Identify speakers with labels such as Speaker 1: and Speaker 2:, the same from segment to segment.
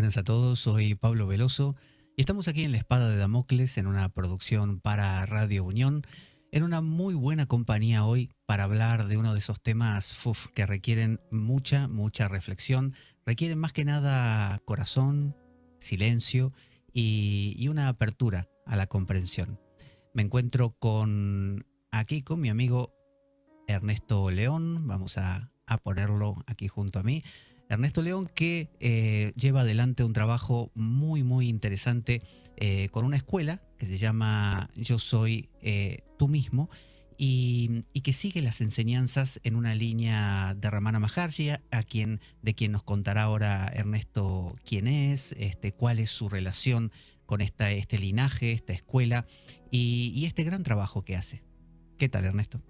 Speaker 1: Buenas a todos, soy Pablo Veloso y estamos aquí en La Espada de Damocles en una producción para Radio Unión, en una muy buena compañía hoy para hablar de uno de esos temas que requieren mucha reflexión, requieren más que nada corazón, silencio y una apertura a la comprensión. Me encuentro aquí con mi amigo Ernesto León, vamos a ponerlo aquí junto a mí. Ernesto León que lleva adelante un trabajo muy interesante con una escuela que se llama Yo Soy Tú Mismo y que sigue las enseñanzas en una línea de Ramana Maharshi, de quien nos contará ahora Ernesto quién es, cuál es su relación con este linaje, esta escuela y este gran trabajo que hace. ¿Qué tal, Ernesto?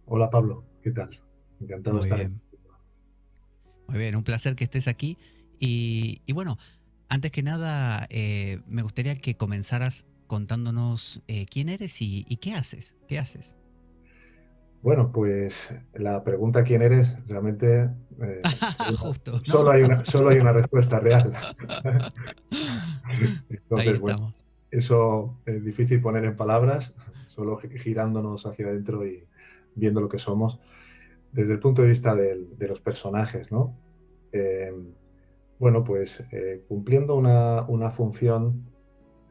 Speaker 2: Hola Pablo, ¿qué tal? Encantado de
Speaker 1: Muy
Speaker 2: estar aquí.
Speaker 1: bien. Muy bien, un placer que estés aquí. Y bueno, antes que nada, me gustaría que comenzaras contándonos quién eres y qué haces. ¿Qué haces?
Speaker 2: Bueno, pues la pregunta ¿quién eres? Realmente
Speaker 1: Justo, ¿no?
Speaker 2: solo hay una respuesta real.
Speaker 1: Ahí
Speaker 2: Entonces, bueno,
Speaker 1: estamos.
Speaker 2: eso es difícil poner en palabras, solo girándonos hacia adentro y viendo lo que somos desde el punto de vista de los personajes, ¿no? Eh, bueno, pues cumpliendo una función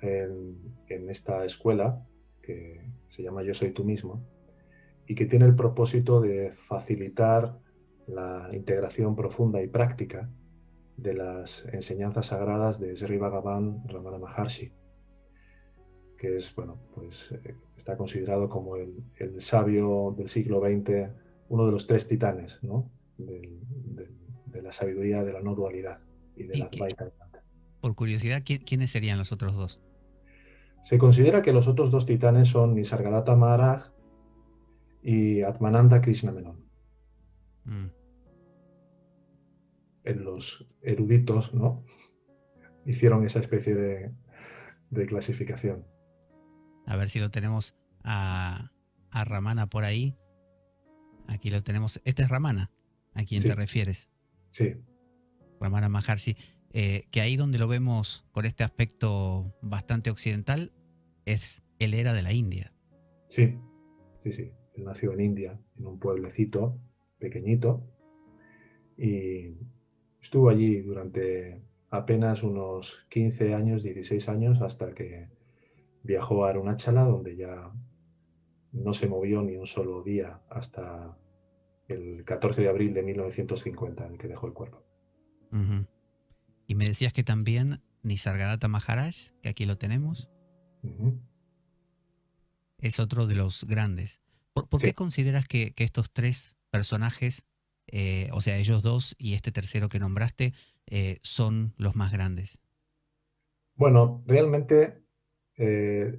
Speaker 2: en esta escuela que se llama Yo Soy Tú Mismo, y que tiene el propósito de facilitar la integración profunda y práctica de las enseñanzas sagradas de Sri Bhagavan Ramana Maharshi, que es, bueno, pues está considerado como el sabio del siglo XX, uno de los tres titanes, ¿no? De la sabiduría de la no dualidad y de
Speaker 1: Y
Speaker 2: la
Speaker 1: que,
Speaker 2: Advaita Vedanta.
Speaker 1: por curiosidad, ¿quiénes serían los otros dos?
Speaker 2: Se considera que los otros dos titanes son Nisargadatta Maharaj y Atmananda Krishna Menon.
Speaker 1: Mm,
Speaker 2: En los eruditos, ¿no? Hicieron esa especie de clasificación.
Speaker 1: a ver si lo tenemos a Ramana por ahí. Aquí lo tenemos. Este es Ramana, a quien te
Speaker 2: Sí,
Speaker 1: refieres.
Speaker 2: sí,
Speaker 1: Ramana Maharshi, que ahí donde lo vemos con este aspecto bastante occidental, él era de la India.
Speaker 2: sí, sí, sí. Él nació en India, en un pueblecito pequeñito, y estuvo allí durante apenas unos 15 años, 16 años, hasta que viajó a Arunachala, donde ya no se movió ni un solo día hasta el 14 de abril de 1950, en el que dejó el cuerpo.
Speaker 1: Ujú. Y me decías que también Nisargadatta Maharaj, que aquí lo tenemos,
Speaker 2: Ujú.
Speaker 1: es otro de los grandes. ¿Por
Speaker 2: Sí.
Speaker 1: qué consideras que estos tres personajes, o sea, ellos dos y este tercero que nombraste, son los más grandes?
Speaker 2: Bueno, realmente eh,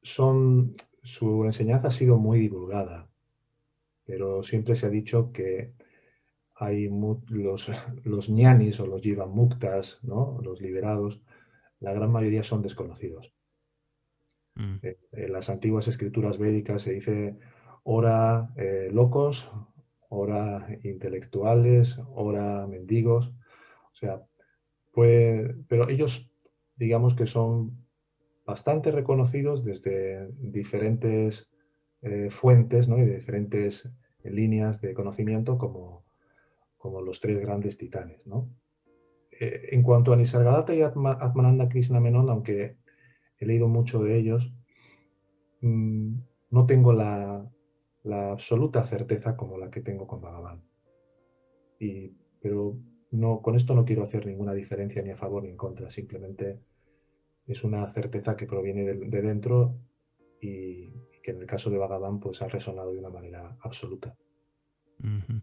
Speaker 2: son, su enseñanza ha sido muy divulgada, pero siempre se ha dicho que hay los ñanis o los jivamuktas, ¿no? Los liberados, la gran mayoría son desconocidos.
Speaker 1: Mm,
Speaker 2: En las antiguas escrituras védicas se dice ora locos, ora intelectuales, ora mendigos, o sea, pero ellos digamos que son bastante reconocidos desde diferentes fuentes, ¿no? Y de diferentes líneas de conocimiento como los tres grandes titanes, ¿no? En cuanto a Nisargadatta y Atmananda Krishna Menon, aunque he leído mucho de ellos, mm, no tengo la absoluta certeza como la que tengo con Bhagavan. Pero no, con esto no quiero hacer ninguna diferencia ni a favor ni en contra, simplemente es una certeza que proviene de dentro y que en el caso de Bhagavan pues ha resonado de una manera absoluta.
Speaker 1: ujú.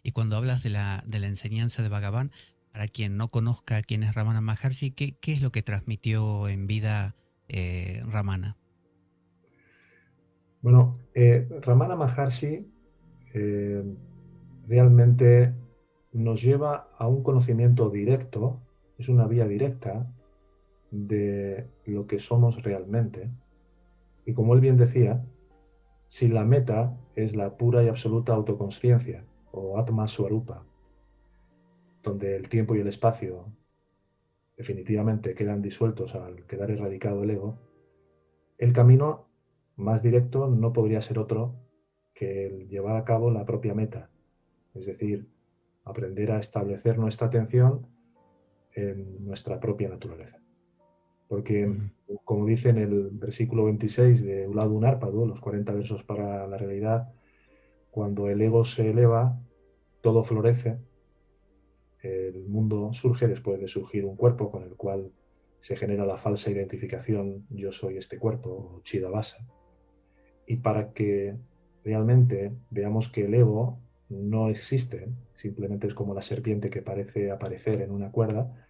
Speaker 1: Y cuando hablas de la enseñanza de Bhagavan, para quien no conozca quién es Ramana Maharshi, ¿qué es lo que transmitió en vida Ramana?
Speaker 2: Bueno, Ramana Maharshi eh, realmente nos lleva a un conocimiento directo, es una vía directa de lo que somos realmente. Y como él bien decía, si la meta es la pura y absoluta autoconsciencia o Atma Swarupa, donde el tiempo y el espacio definitivamente quedan disueltos al quedar erradicado el ego, el camino más directo no podría ser otro que el llevar a cabo la propia meta, es decir, aprender a establecer nuestra atención en nuestra propia naturaleza. Porque,
Speaker 1: Ujú.
Speaker 2: como dice en el versículo 26 de Uladu Narpadu, los 40 versos para la realidad, cuando el ego se eleva, todo florece, el mundo surge después de surgir un cuerpo con el cual se genera la falsa identificación yo soy este cuerpo, o Chidavasa. Y para que realmente veamos que el ego no existe, simplemente es como la serpiente que parece aparecer en una cuerda,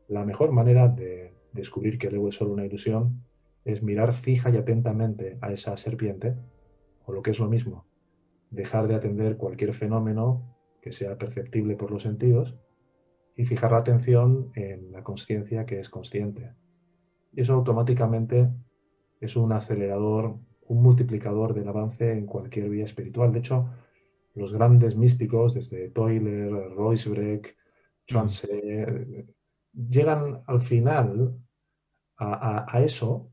Speaker 2: la mejor manera de descubrir que el ego es solo una ilusión es mirar fija y atentamente a esa serpiente, o lo que es lo mismo, dejar de atender cualquier fenómeno que sea perceptible por los sentidos y fijar la atención en la conciencia que es consciente. Y eso automáticamente es un acelerador, un multiplicador del avance en cualquier vía espiritual. De hecho, los grandes místicos, desde Toiler, Ruysbrecht,
Speaker 1: Mm.
Speaker 2: Chuanze, llegan al final a eso,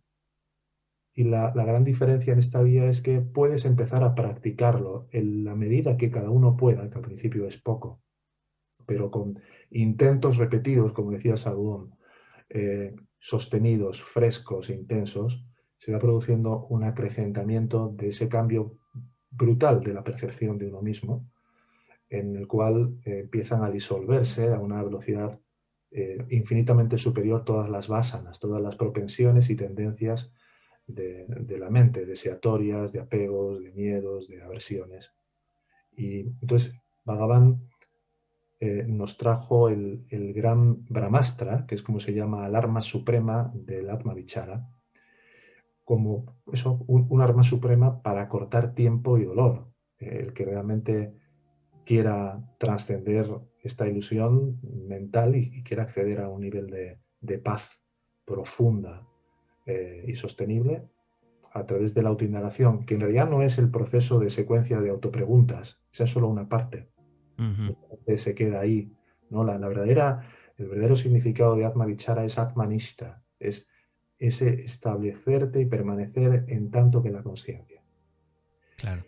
Speaker 2: y la gran diferencia en esta vía es que puedes empezar a practicarlo en la medida que cada uno pueda, que al principio es poco, pero con intentos repetidos, como decía Sadhguru, sostenidos, frescos, intensos, se va produciendo un acrecentamiento de ese cambio brutal de la percepción de uno mismo, en el cual empiezan a disolverse a una velocidad infinitamente superior todas las vásanas, todas las propensiones y tendencias de la mente, deseatorias, de apegos, de miedos, de aversiones. Y entonces Bhagavan nos trajo el gran Brahmastra, que es como se llama el arma suprema del Atma Vichara, como eso, un arma suprema para cortar tiempo y dolor. El que realmente quiera trascender esta ilusión mental y quiera acceder a un nivel de paz profunda y sostenible a través de la autoindagación, que en realidad no es el proceso de secuencia de autopreguntas, esa es solo una parte.
Speaker 1: Ujú.
Speaker 2: Se queda ahí, ¿no? El verdadero significado de Atma Vichara es Atmanishta, es ese establecerte y permanecer en tanto que la conciencia.
Speaker 1: Claro.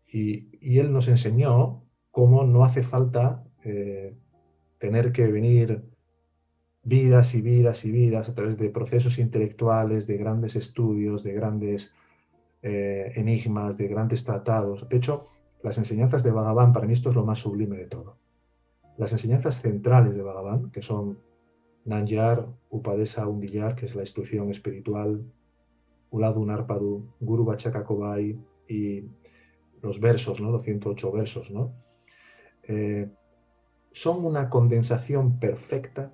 Speaker 2: Y él nos enseñó cómo no hace falta tener que venir vidas y vidas y vidas a través de procesos intelectuales, de grandes estudios, de grandes enigmas, de grandes tratados. De hecho, las enseñanzas de Bhagavan, para mí esto es lo más sublime de todo. Las enseñanzas centrales de Bhagavan, que son Nanyar, Upadesa Undiyar, que es la instrucción espiritual, Uladu Narpadu, Guru Vachaka Kobai y los versos, ¿no? Los 108 versos, ¿no? Eh, son una condensación perfecta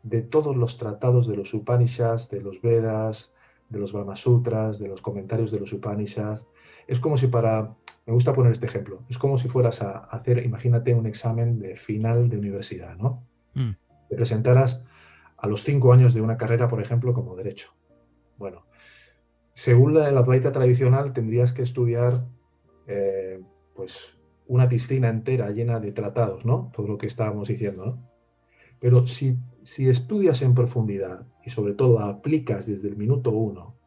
Speaker 2: de todos los tratados de los Upanishads, de los Vedas, de los Brahmasutras, de los comentarios de los Upanishads. Es como si me gusta poner este ejemplo, es como si fueras a hacer, imagínate, un examen de final de universidad, ¿no?
Speaker 1: Mm.
Speaker 2: Te presentaras a los 5 años de una carrera, por ejemplo, como derecho. Bueno, según la Advaita tradicional, tendrías que estudiar pues una piscina entera llena de tratados, ¿no? Todo lo que estábamos diciendo, ¿no? Pero si estudias en profundidad y sobre todo aplicas desde el minuto uno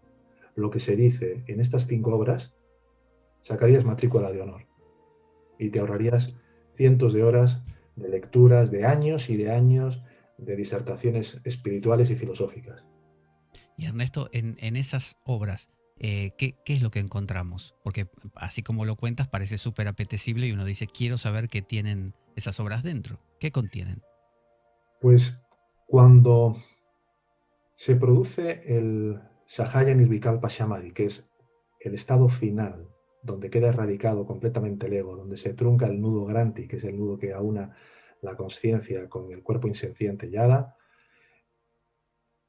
Speaker 2: lo que se dice en estas 5 obras, sacarías matrícula de honor y te ahorrarías cientos de horas de lecturas, de años de disertaciones espirituales y filosóficas.
Speaker 1: Y Ernesto, en esas obras, ¿qué es lo que encontramos? Porque así como lo cuentas, parece súper apetecible y uno dice, quiero saber qué tienen esas obras dentro. ¿Qué contienen?
Speaker 2: Pues cuando se produce el Sahaya Nirvikalpa Samadhi, que es el estado final, donde queda erradicado completamente el ego, donde se trunca el nudo Granti, que es el nudo que aúna la conciencia con el cuerpo insenciente Yada,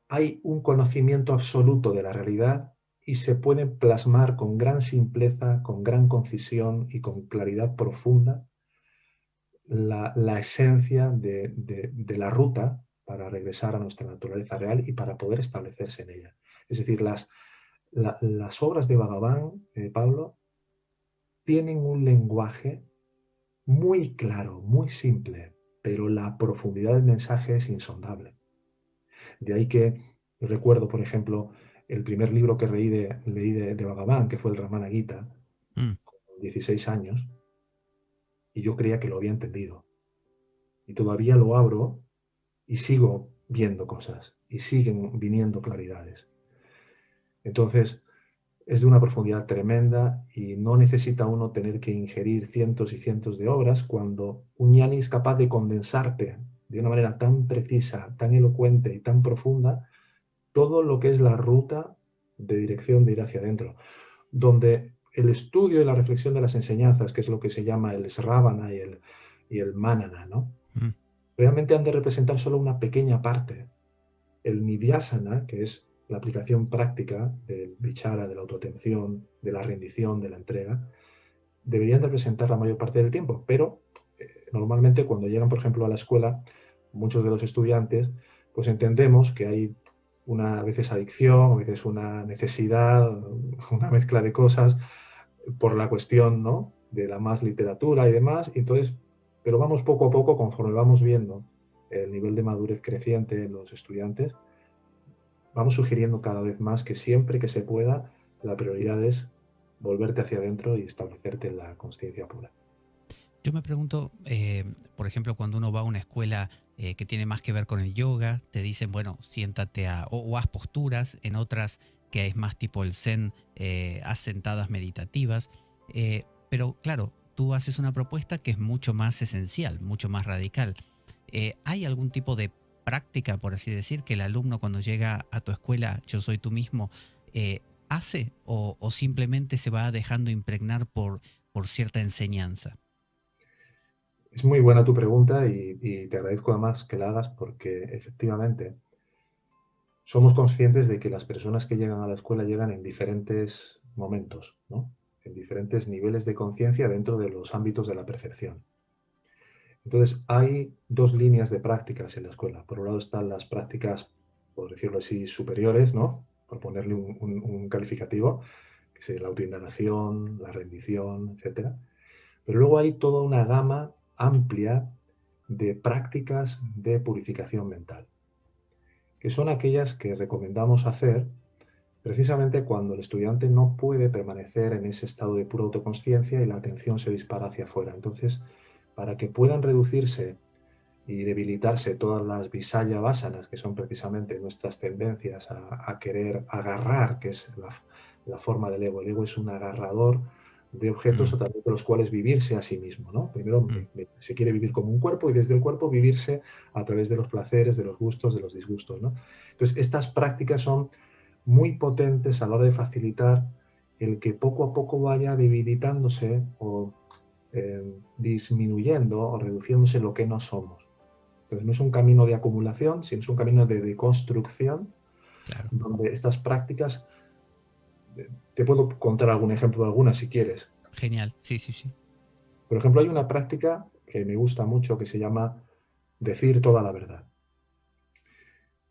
Speaker 2: hay un conocimiento absoluto de la realidad y se puede plasmar con gran simpleza, con gran concisión y con claridad profunda la esencia de la ruta para regresar a nuestra naturaleza real y para poder establecerse en ella. Es decir, las obras de Bhagavan, Pablo, tienen un lenguaje muy claro, muy simple, pero la profundidad del mensaje es insondable. De ahí que recuerdo, por ejemplo, el primer libro que leí de Bhagavan, que fue el Ramana Gita,
Speaker 1: Mm.
Speaker 2: con 16 años, y yo creía que lo había entendido. Y todavía lo abro y sigo viendo cosas, y siguen viniendo claridades. Entonces, es de una profundidad tremenda y no necesita uno tener que ingerir cientos y cientos de obras cuando un ñani es capaz de condensarte de una manera tan precisa, tan elocuente y tan profunda todo lo que es la ruta de dirección de ir hacia adentro, donde el estudio y la reflexión de las enseñanzas, que es lo que se llama el Sravana y el Manana, ¿no?
Speaker 1: Mm.
Speaker 2: Realmente han de representar solo una pequeña parte. El Nidhyasana, que es la aplicación práctica del vichara, de la autoatención, de la rendición, de la entrega, deberían de representar la mayor parte del tiempo, pero normalmente cuando llegan, por ejemplo, a la escuela, muchos de los estudiantes, pues entendemos que hay a veces adicción, a veces una necesidad, una mezcla de cosas por la cuestión, ¿no?, de la más literatura y demás, y entonces, pero vamos poco a poco, conforme vamos viendo el nivel de madurez creciente en los estudiantes, vamos sugiriendo cada vez más que siempre que se pueda, la prioridad es volverte hacia adentro y establecerte en la consciencia pura.
Speaker 1: Yo me pregunto, por ejemplo, cuando uno va a una escuela que tiene más que ver con el yoga, te dicen, bueno, siéntate o haz posturas, en otras que es más tipo el zen, haz sentadas meditativas. Pero claro, tú haces una propuesta que es mucho más esencial, mucho más radical. ¿Hay algún tipo de práctica, por así decir, que el alumno cuando llega a tu escuela, Yo Soy Tú Mismo, hace o simplemente se va dejando impregnar por cierta enseñanza?
Speaker 2: Es muy buena tu pregunta y te agradezco además que la hagas porque efectivamente somos conscientes de que las personas que llegan a la escuela llegan en diferentes momentos, ¿no?, en diferentes niveles de conciencia dentro de los ámbitos de la percepción. Entonces, hay dos líneas de prácticas en la escuela. Por un lado están las prácticas, por decirlo así, superiores, ¿no?, por ponerle un calificativo, que es la autoindagación, la rendición, etcétera. Pero luego hay toda una gama amplia de prácticas de purificación mental, que son aquellas que recomendamos hacer precisamente cuando el estudiante no puede permanecer en ese estado de pura autoconsciencia y la atención se dispara hacia afuera. Entonces, para que puedan reducirse y debilitarse todas las visaya vasanas, que son precisamente nuestras tendencias a querer agarrar, que es la forma del ego. El ego es un agarrador de objetos
Speaker 1: Mm,
Speaker 2: a través de los cuales vivirse a sí mismo, ¿no? Primero
Speaker 1: mm.
Speaker 2: se quiere vivir como un cuerpo y desde el cuerpo vivirse a través de los placeres, de los gustos, de los disgustos, ¿no? Entonces, estas prácticas son muy potentes a la hora de facilitar el que poco a poco vaya debilitándose o disminuyendo o reduciéndose lo que no somos. Entonces, no es un camino de acumulación, sino es un camino de deconstrucción,
Speaker 1: Claro.
Speaker 2: donde estas prácticas, te puedo contar algún ejemplo de algunas si quieres.
Speaker 1: Genial. Sí, sí, sí.
Speaker 2: Por ejemplo, hay una práctica que me gusta mucho que se llama decir toda la verdad.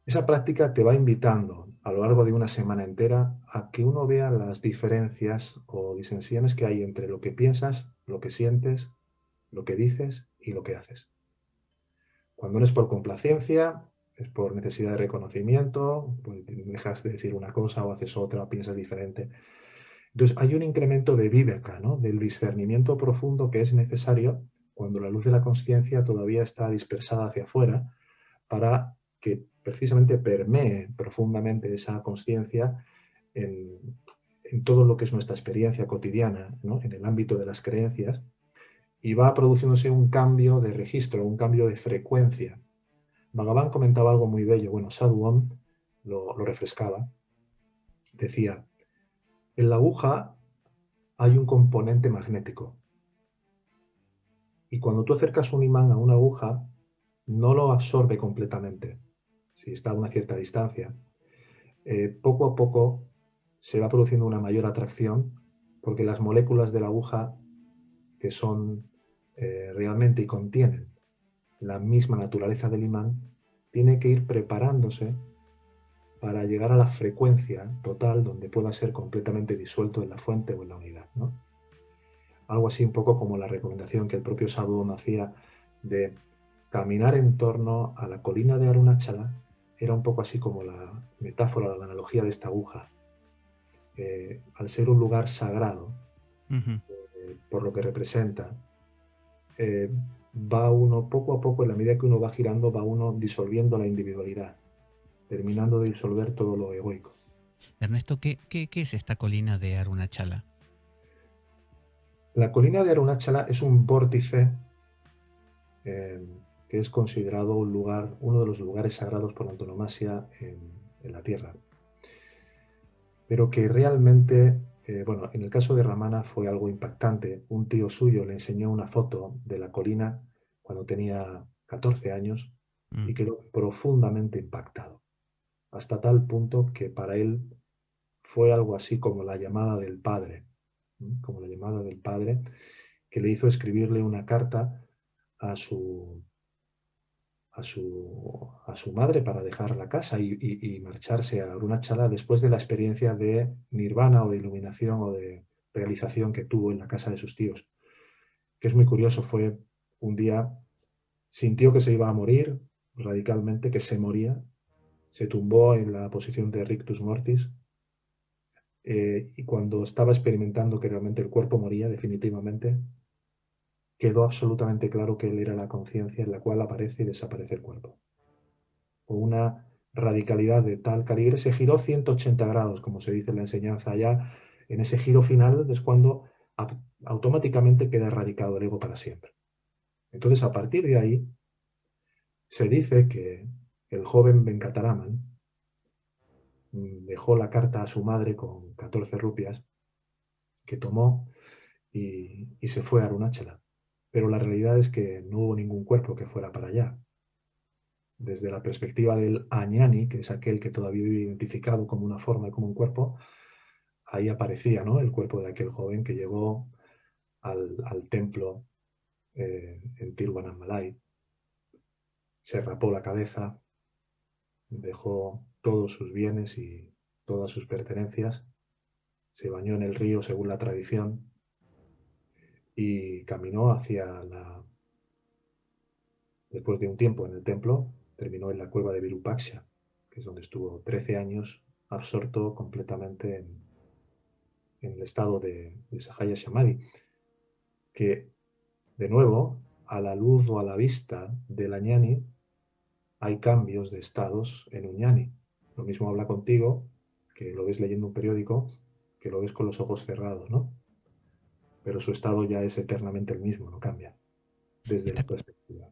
Speaker 2: Esa práctica te va invitando a lo largo de una semana entera a que uno vea las diferencias o disensiones que hay entre lo que piensas, lo que sientes, lo que dices y lo que haces. Cuando no es por complacencia, es por necesidad de reconocimiento, pues dejas de decir una cosa o haces otra, piensas diferente. Entonces hay un incremento de viveka, ¿no?, del discernimiento profundo que es necesario cuando la luz de la conciencia todavía está dispersada hacia afuera para que precisamente permee profundamente esa conciencia en, en todo lo que es nuestra experiencia cotidiana, ¿no?, en el ámbito de las creencias, y va produciéndose un cambio de registro, un cambio de frecuencia. Bhagavan comentaba algo muy bello, bueno, Sadhu Om lo refrescaba, decía, en la aguja hay un componente magnético y cuando tú acercas un imán a una aguja, no lo absorbe completamente, si está a una cierta distancia. Poco a poco se va produciendo una mayor atracción porque las moléculas de la aguja, que son realmente y contienen la misma naturaleza del imán, tiene que ir preparándose para llegar a la frecuencia total donde pueda ser completamente disuelto en la fuente o en la unidad, ¿no? Algo así un poco como la recomendación que el propio Sadhu hacía de caminar en torno a la colina de Arunachala era un poco así como la metáfora, la analogía de esta aguja. Al ser un lugar sagrado,
Speaker 1: Ujú.
Speaker 2: por lo que representa, eh, va uno poco a poco, en la medida que uno va girando, va uno disolviendo la individualidad, terminando de disolver todo lo egoico.
Speaker 1: Ernesto, ¿qué es esta colina de Arunachala?
Speaker 2: La colina de Arunachala es un vórtice eh, que es considerado un lugar, uno de los lugares sagrados por antonomasia en la Tierra, pero que realmente, bueno, en el caso de Ramana fue algo impactante. Un tío suyo le enseñó una foto de la colina cuando tenía 14 años
Speaker 1: Mm.
Speaker 2: y quedó profundamente impactado, hasta tal punto que para él fue algo así como la llamada del padre, ¿no? Como la llamada del padre que le hizo escribirle una carta a su, a su madre para dejar la casa y marcharse a Arunachala después de la experiencia de nirvana o de iluminación o de realización que tuvo en la casa de sus tíos. Que es muy curioso, fue un día, sintió que se iba a morir radicalmente, que se moría, se tumbó en la posición de rictus mortis, y cuando estaba experimentando que realmente el cuerpo moría definitivamente, quedó absolutamente claro que él era la conciencia en la cual aparece y desaparece el cuerpo. O una radicalidad de tal calibre, se giró 180 grados, como se dice en la enseñanza. Ya en ese giro final es cuando automáticamente queda erradicado el ego para siempre. Entonces, a partir de ahí, se dice que el joven Venkataraman dejó la carta a su madre con 14 rupias que tomó y se fue a Arunachala. Pero la realidad es que no hubo ningún cuerpo que fuera para allá. Desde la perspectiva del Añani, que es aquel que todavía vive identificado como una forma y como un cuerpo, ahí aparecía, ¿no?, el cuerpo de aquel joven que llegó al templo en Tiruvannamalai, se rapó la cabeza, dejó todos sus bienes y todas sus pertenencias, se bañó en el río según la tradición y caminó después de un tiempo en el templo, terminó en la cueva de Virupaksha, que es donde estuvo 13 años absorto completamente en el estado de Sahaya Samadhi, que de nuevo, a la luz o a la vista del Añani, hay cambios de estados en un ñani. Lo mismo habla contigo, que lo ves leyendo un periódico, que lo ves con los ojos cerrados, ¿no? Pero su estado ya es eternamente el mismo, no cambia, desde
Speaker 1: Esta,
Speaker 2: la perspectiva.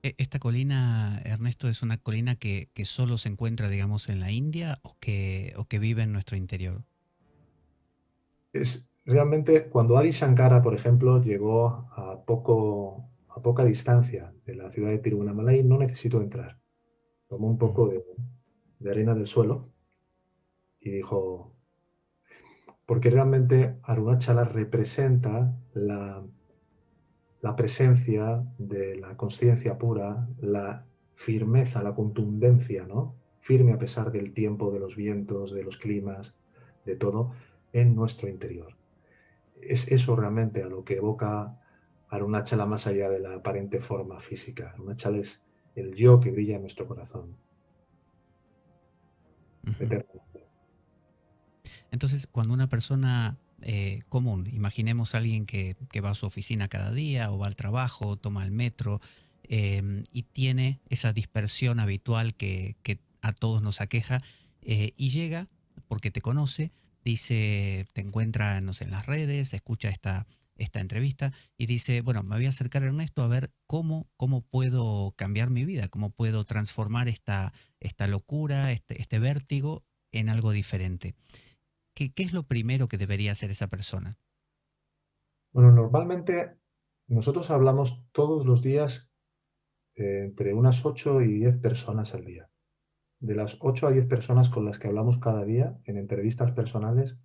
Speaker 1: esta colina, Ernesto, es una colina que solo se encuentra, digamos, en la India o que vive en nuestro interior.
Speaker 2: Es realmente cuando Adi Shankara, por ejemplo, llegó a poca distancia de la ciudad de Tiruvannamalai, no necesitó entrar. Tomó un
Speaker 1: Mm.
Speaker 2: poco de arena del suelo y dijo, porque realmente Arunachala representa la presencia de la conciencia pura, la firmeza, la contundencia, ¿no? Firme a pesar del tiempo, de los vientos, de los climas, de todo, en nuestro interior. Es eso realmente a lo que evoca Arunachala más allá de la aparente forma física. Arunachala es el yo que brilla en nuestro corazón,
Speaker 1: Ujú.
Speaker 2: eternamente.
Speaker 1: Entonces, cuando una persona común, imaginemos a alguien que va a su oficina cada día o va al trabajo, o toma el metro y tiene esa dispersión habitual que a todos nos aqueja y llega porque te conoce, dice, te encuentra, no sé, en las redes, escucha esta entrevista y dice, bueno, me voy a acercar a Ernesto a ver cómo puedo cambiar mi vida, cómo puedo transformar esta locura, este vértigo en algo diferente. ¿Qué es lo primero que debería hacer esa persona?
Speaker 2: Bueno, normalmente nosotros hablamos todos los días entre unas 8 y 10 personas al día. De las 8 a 10 personas con las que hablamos cada día en entrevistas personales,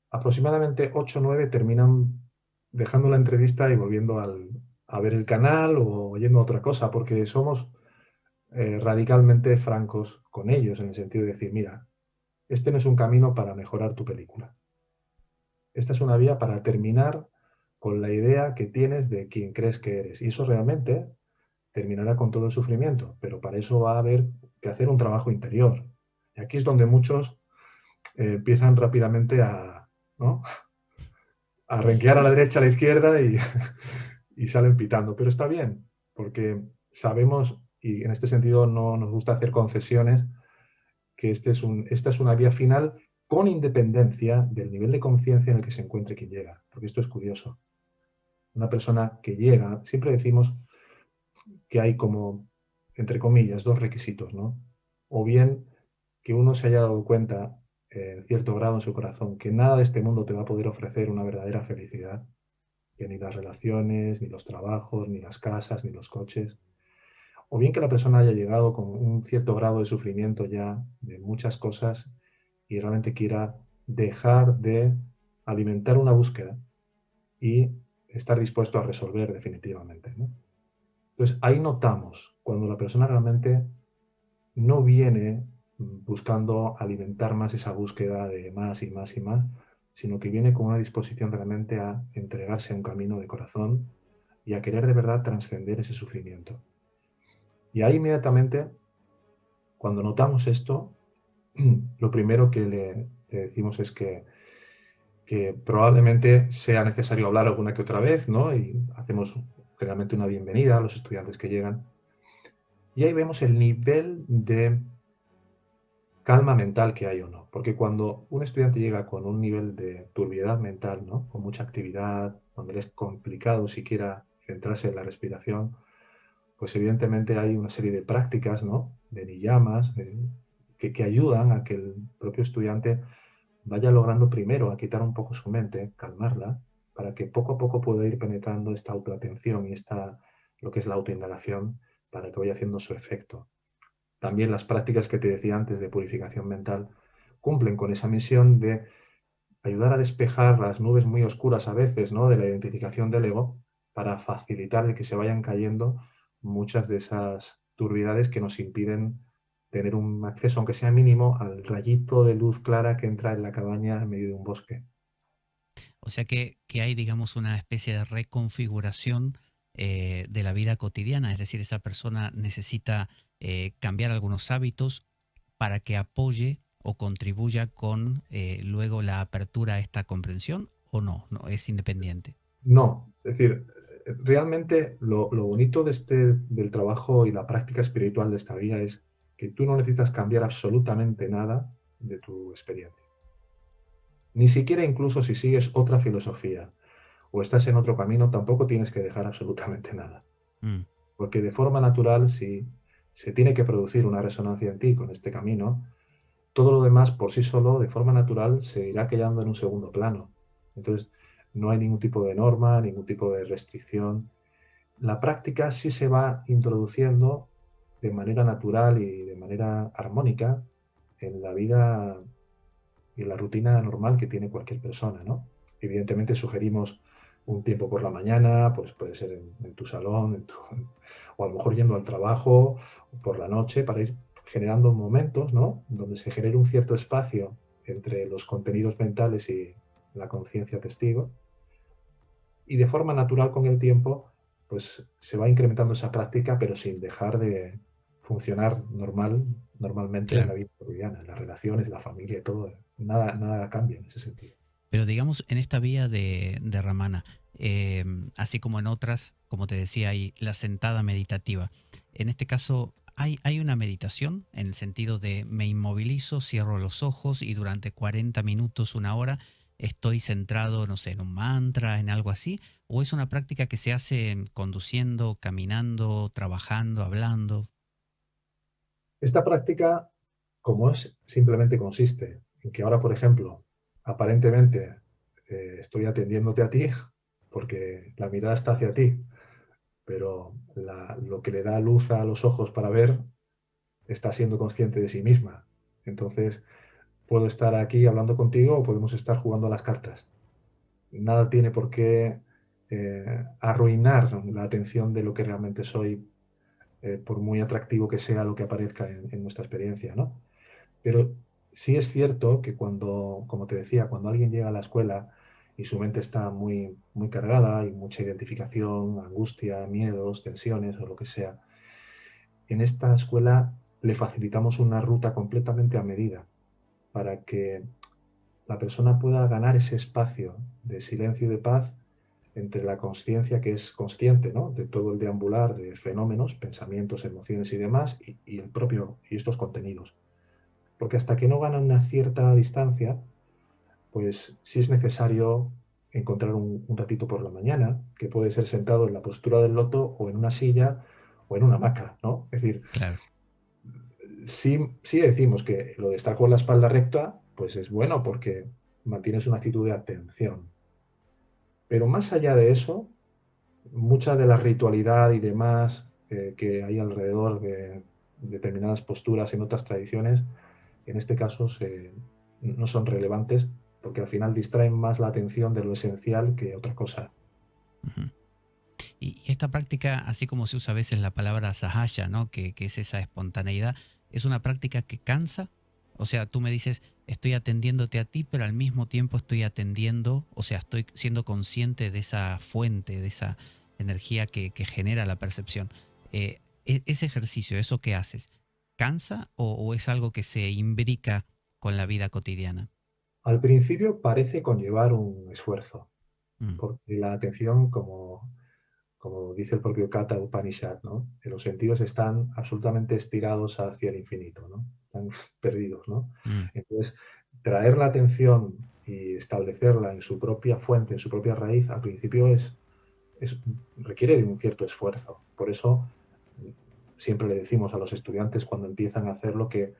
Speaker 2: aproximadamente 8 o 9 terminan dejando la entrevista y volviendo a ver el canal o yendo a otra cosa, porque somos radicalmente francos con ellos, en el sentido de decir, mira, este no es un camino para mejorar tu película. Esta es una vía para terminar con la idea que tienes de quién crees que eres. Y eso realmente terminará con todo el sufrimiento, pero para eso va a haber que hacer un trabajo interior. Y aquí es donde muchos empiezan rápidamente ¿no? a renquear a la derecha, a la izquierda y salen pitando. Pero está bien, porque sabemos, y en este sentido no nos gusta hacer concesiones, que esta es una vía final con independencia del nivel de conciencia en el que se encuentre quien llega. Porque esto es curioso. Una persona que llega, siempre decimos que hay como, entre comillas, dos requisitos, ¿no? O bien que uno se haya dado cuenta, en cierto grado en su corazón, que nada de este mundo te va a poder ofrecer una verdadera felicidad, que ni las relaciones, ni los trabajos, ni las casas, ni los coches. O bien que la persona haya llegado con un cierto grado de sufrimiento ya de muchas cosas y realmente quiera dejar de alimentar una búsqueda y estar dispuesto a resolver definitivamente, ¿no? Entonces ahí notamos cuando la persona realmente no viene buscando alimentar más esa búsqueda de más y más y más, sino que viene con una disposición realmente a entregarse a un camino de corazón y a querer de verdad trascender ese sufrimiento. Y ahí inmediatamente, cuando notamos esto, lo primero que le decimos es que probablemente sea necesario hablar alguna que otra vez, ¿no? Y hacemos generalmente una bienvenida a los estudiantes que llegan. Y ahí vemos el nivel de calma mental que hay o no. Porque cuando un estudiante llega con un nivel de turbiedad mental, ¿no? Con mucha actividad, donde le es complicado siquiera centrarse en la respiración, pues evidentemente hay una serie de prácticas, ¿no? De niyamas, que ayudan a que el propio estudiante vaya logrando primero a quitar un poco su mente, calmarla, para que poco a poco pueda ir penetrando esta autoatención y lo que es la autoindagación, para que vaya haciendo su efecto. También las prácticas que te decía antes de purificación mental cumplen con esa misión de ayudar a despejar las nubes muy oscuras a veces, ¿no? De la identificación del ego, para facilitar el que se vayan cayendo muchas de esas turbidades que nos impiden tener un acceso, aunque sea mínimo, al rayito de luz clara que entra en la cabaña en medio de un bosque.
Speaker 1: O sea que hay, digamos, una especie de reconfiguración de la vida cotidiana, es decir, esa persona necesita cambiar algunos hábitos para que apoye o contribuya con luego la apertura a esta comprensión, o no, no es independiente.
Speaker 2: No, es decir, realmente lo bonito del trabajo y la práctica espiritual de esta vida es que tú no necesitas cambiar absolutamente nada de tu experiencia. Ni siquiera incluso si sigues otra filosofía o estás en otro camino, tampoco tienes que dejar absolutamente nada.
Speaker 1: Mm,
Speaker 2: Porque de forma natural, si se tiene que producir una resonancia en ti con este camino, todo lo demás por sí solo, de forma natural, se irá quedando en un segundo plano. Entonces, no hay ningún tipo de norma, ningún tipo de restricción. La práctica sí se va introduciendo de manera natural y de manera armónica en la vida y la rutina normal que tiene cualquier persona, ¿no? Evidentemente sugerimos un tiempo por la mañana, pues puede ser en tu salón, o a lo mejor yendo al trabajo, o por la noche, para ir generando momentos, ¿no? Donde se genere un cierto espacio entre los contenidos mentales y la conciencia testigo. Y de forma natural con el tiempo, pues se va incrementando esa práctica, pero sin dejar de funcionar normalmente en la
Speaker 1: claro.
Speaker 2: vida cotidiana, en las relaciones, la familia y todo. Nada cambia en ese sentido.
Speaker 1: Pero digamos, en esta vía de Ramana, así como en otras, como te decía, hay la sentada meditativa. En este caso, hay una meditación en el sentido de me inmovilizo, cierro los ojos y durante 40 minutos, una hora, estoy centrado, no sé, en un mantra, en algo así. ¿O es una práctica que se hace conduciendo, caminando, trabajando, hablando?
Speaker 2: Esta práctica, como es, simplemente consiste en que ahora, por ejemplo, aparentemente estoy atendiéndote a ti porque la mirada está hacia ti, pero lo que le da luz a los ojos para ver está siendo consciente de sí misma. Entonces, puedo estar aquí hablando contigo o podemos estar jugando a las cartas. Nada tiene por qué arruinar la atención de lo que realmente soy, por muy atractivo que sea lo que aparezca en nuestra experiencia, ¿no? Pero sí es cierto que cuando, como te decía, cuando alguien llega a la escuela y su mente está muy, muy cargada y mucha identificación, angustia, miedos, tensiones o lo que sea, en esta escuela le facilitamos una ruta completamente a medida para que la persona pueda ganar ese espacio de silencio y de paz entre la conciencia que es consciente, ¿no?, de todo el deambular de fenómenos, pensamientos, emociones y demás, y el propio y estos contenidos. Porque hasta que no ganan una cierta distancia, pues sí es necesario encontrar un ratito por la mañana, que puede ser sentado en la postura del loto o en una silla o en una hamaca, ¿no? Es decir,
Speaker 1: Claro.
Speaker 2: sí decimos que lo de estar con la espalda recta, pues es bueno porque mantienes una actitud de atención. Pero más allá de eso, mucha de la ritualidad y demás que hay alrededor de determinadas posturas en otras tradiciones, en este caso no son relevantes porque al final distraen más la atención de lo esencial que otra cosa.
Speaker 1: Ujú. Y esta práctica, así como se usa a veces la palabra sahaya, ¿no? Que es esa espontaneidad, es una práctica que cansa. O sea, tú me dices, estoy atendiéndote a ti, pero al mismo tiempo estoy atendiendo, o sea, estoy siendo consciente de esa fuente, de esa energía que genera la percepción. Ese ejercicio, eso que haces, ¿cansa o es algo que se imbrica con la vida cotidiana?
Speaker 2: Al principio parece conllevar un esfuerzo,
Speaker 1: Mm,
Speaker 2: porque la atención, como dice el propio Katha Upanishad, ¿no?, los sentidos están absolutamente estirados hacia el infinito, ¿no? Están perdidos, ¿no?
Speaker 1: mm,
Speaker 2: Entonces, traer la atención y establecerla en su propia fuente, en su propia raíz, al principio es requiere de un cierto esfuerzo. Por eso, mm, siempre le decimos a los estudiantes cuando empiezan a hacerlo que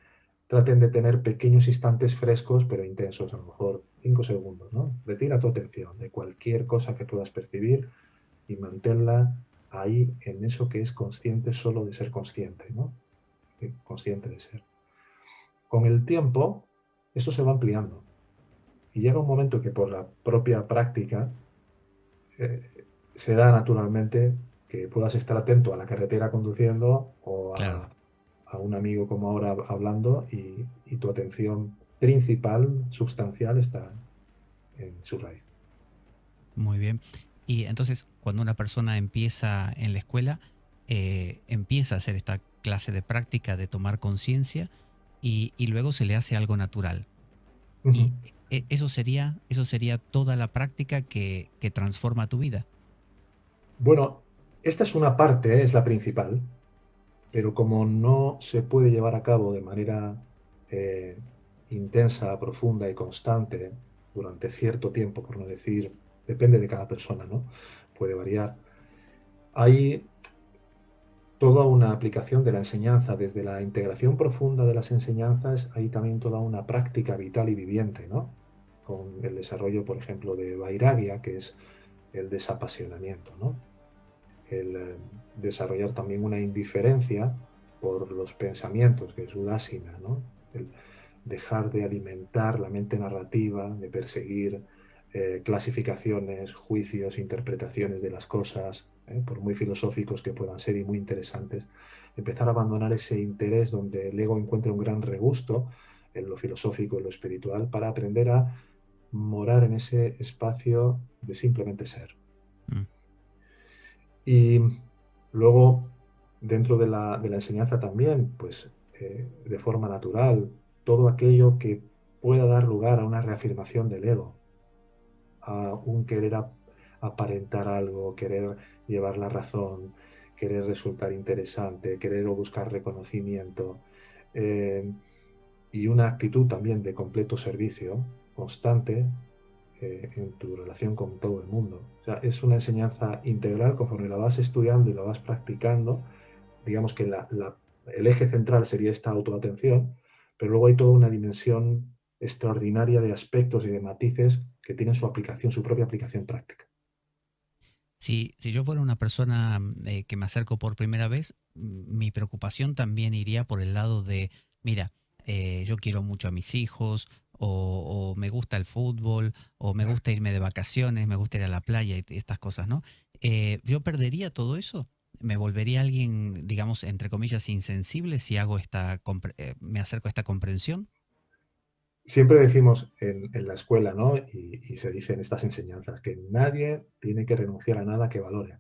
Speaker 2: traten de tener pequeños instantes frescos pero intensos, a lo mejor 5 segundos, ¿no? Retira tu atención de cualquier cosa que puedas percibir y manténla ahí en eso que es consciente solo de ser consciente, ¿no? Consciente de ser. Con el tiempo, esto se va ampliando y llega un momento que por la propia práctica se da naturalmente que puedas estar atento a la carretera conduciendo o
Speaker 1: claro,
Speaker 2: a un amigo como ahora hablando y tu atención principal, substancial, está en su raíz.
Speaker 1: muy bien. Y entonces, cuando una persona empieza en la escuela, empieza a hacer esta clase de práctica de tomar conciencia y luego se le hace algo natural.
Speaker 2: Ujú.
Speaker 1: Y eso sería toda la práctica que transforma tu vida.
Speaker 2: Bueno, esta es una parte, es la principal, pero como no se puede llevar a cabo de manera eh, intensa, profunda y constante durante cierto tiempo, por no decir, depende de cada persona, ¿no? Puede variar. Hay toda una aplicación de la enseñanza, desde la integración profunda de las enseñanzas, hay también toda una práctica vital y viviente, ¿no? Con el desarrollo, por ejemplo, de Vairagya, que es el desapasionamiento, ¿no? El desarrollar también una indiferencia por los pensamientos, que es udásina, ¿no? El dejar de alimentar la mente narrativa, de perseguir clasificaciones, juicios, interpretaciones de las cosas, por muy filosóficos que puedan ser y muy interesantes, empezar a abandonar ese interés donde el ego encuentra un gran regusto en lo filosófico, en lo espiritual, para aprender a morar en ese espacio de simplemente ser.
Speaker 1: Mm.
Speaker 2: Y luego, dentro de la enseñanza también, pues de forma natural, todo aquello que pueda dar lugar a una reafirmación del ego, a un querer aparentar algo, querer llevar la razón, querer resultar interesante, querer o buscar reconocimiento, eh, y una actitud también de completo servicio constante en tu relación con todo el mundo. O sea, es una enseñanza integral conforme la vas estudiando y la vas practicando. Digamos que el eje central sería esta autoatención, pero luego hay toda una dimensión extraordinaria de aspectos y de matices que tienen su aplicación, su propia aplicación práctica.
Speaker 1: Si yo fuera una persona que me acerco por primera vez, mi preocupación también iría por el lado de, mira, yo quiero mucho a mis hijos, o me gusta el fútbol, o me gusta irme de vacaciones, me gusta ir a la playa y estas cosas, ¿no? Yo perdería todo eso. Me volvería alguien, digamos, entre comillas, insensible si hago me acerco a esta comprensión.
Speaker 2: Siempre decimos en la escuela, ¿no? Y se dice en estas enseñanzas que nadie tiene que renunciar a nada que valore,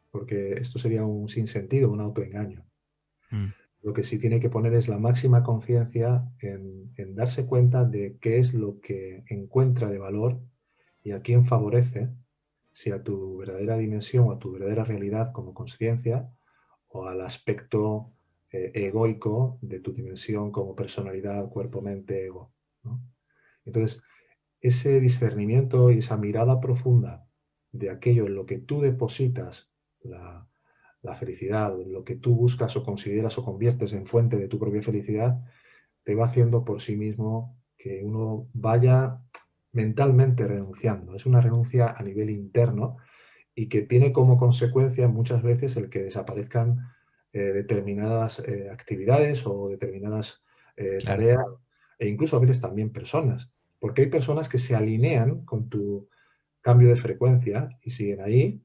Speaker 2: porque esto sería un sinsentido, un autoengaño.
Speaker 1: Mm,
Speaker 2: Lo que sí tiene que poner es la máxima conciencia en darse cuenta de qué es lo que encuentra de valor y a quién favorece, si a tu verdadera dimensión o a tu verdadera realidad como conciencia o al aspecto egoico de tu dimensión como personalidad, cuerpo, mente, ego, ¿no? Entonces, ese discernimiento y esa mirada profunda de aquello en lo que tú depositas la, la felicidad, en lo que tú buscas o consideras o conviertes en fuente de tu propia felicidad, te va haciendo por sí mismo que uno vaya mentalmente renunciando. Es una renuncia a nivel interno y que tiene como consecuencia muchas veces el que desaparezcan determinadas actividades o determinadas
Speaker 1: Claro,
Speaker 2: tareas e incluso a veces también personas. Porque hay personas que se alinean con tu cambio de frecuencia y siguen ahí,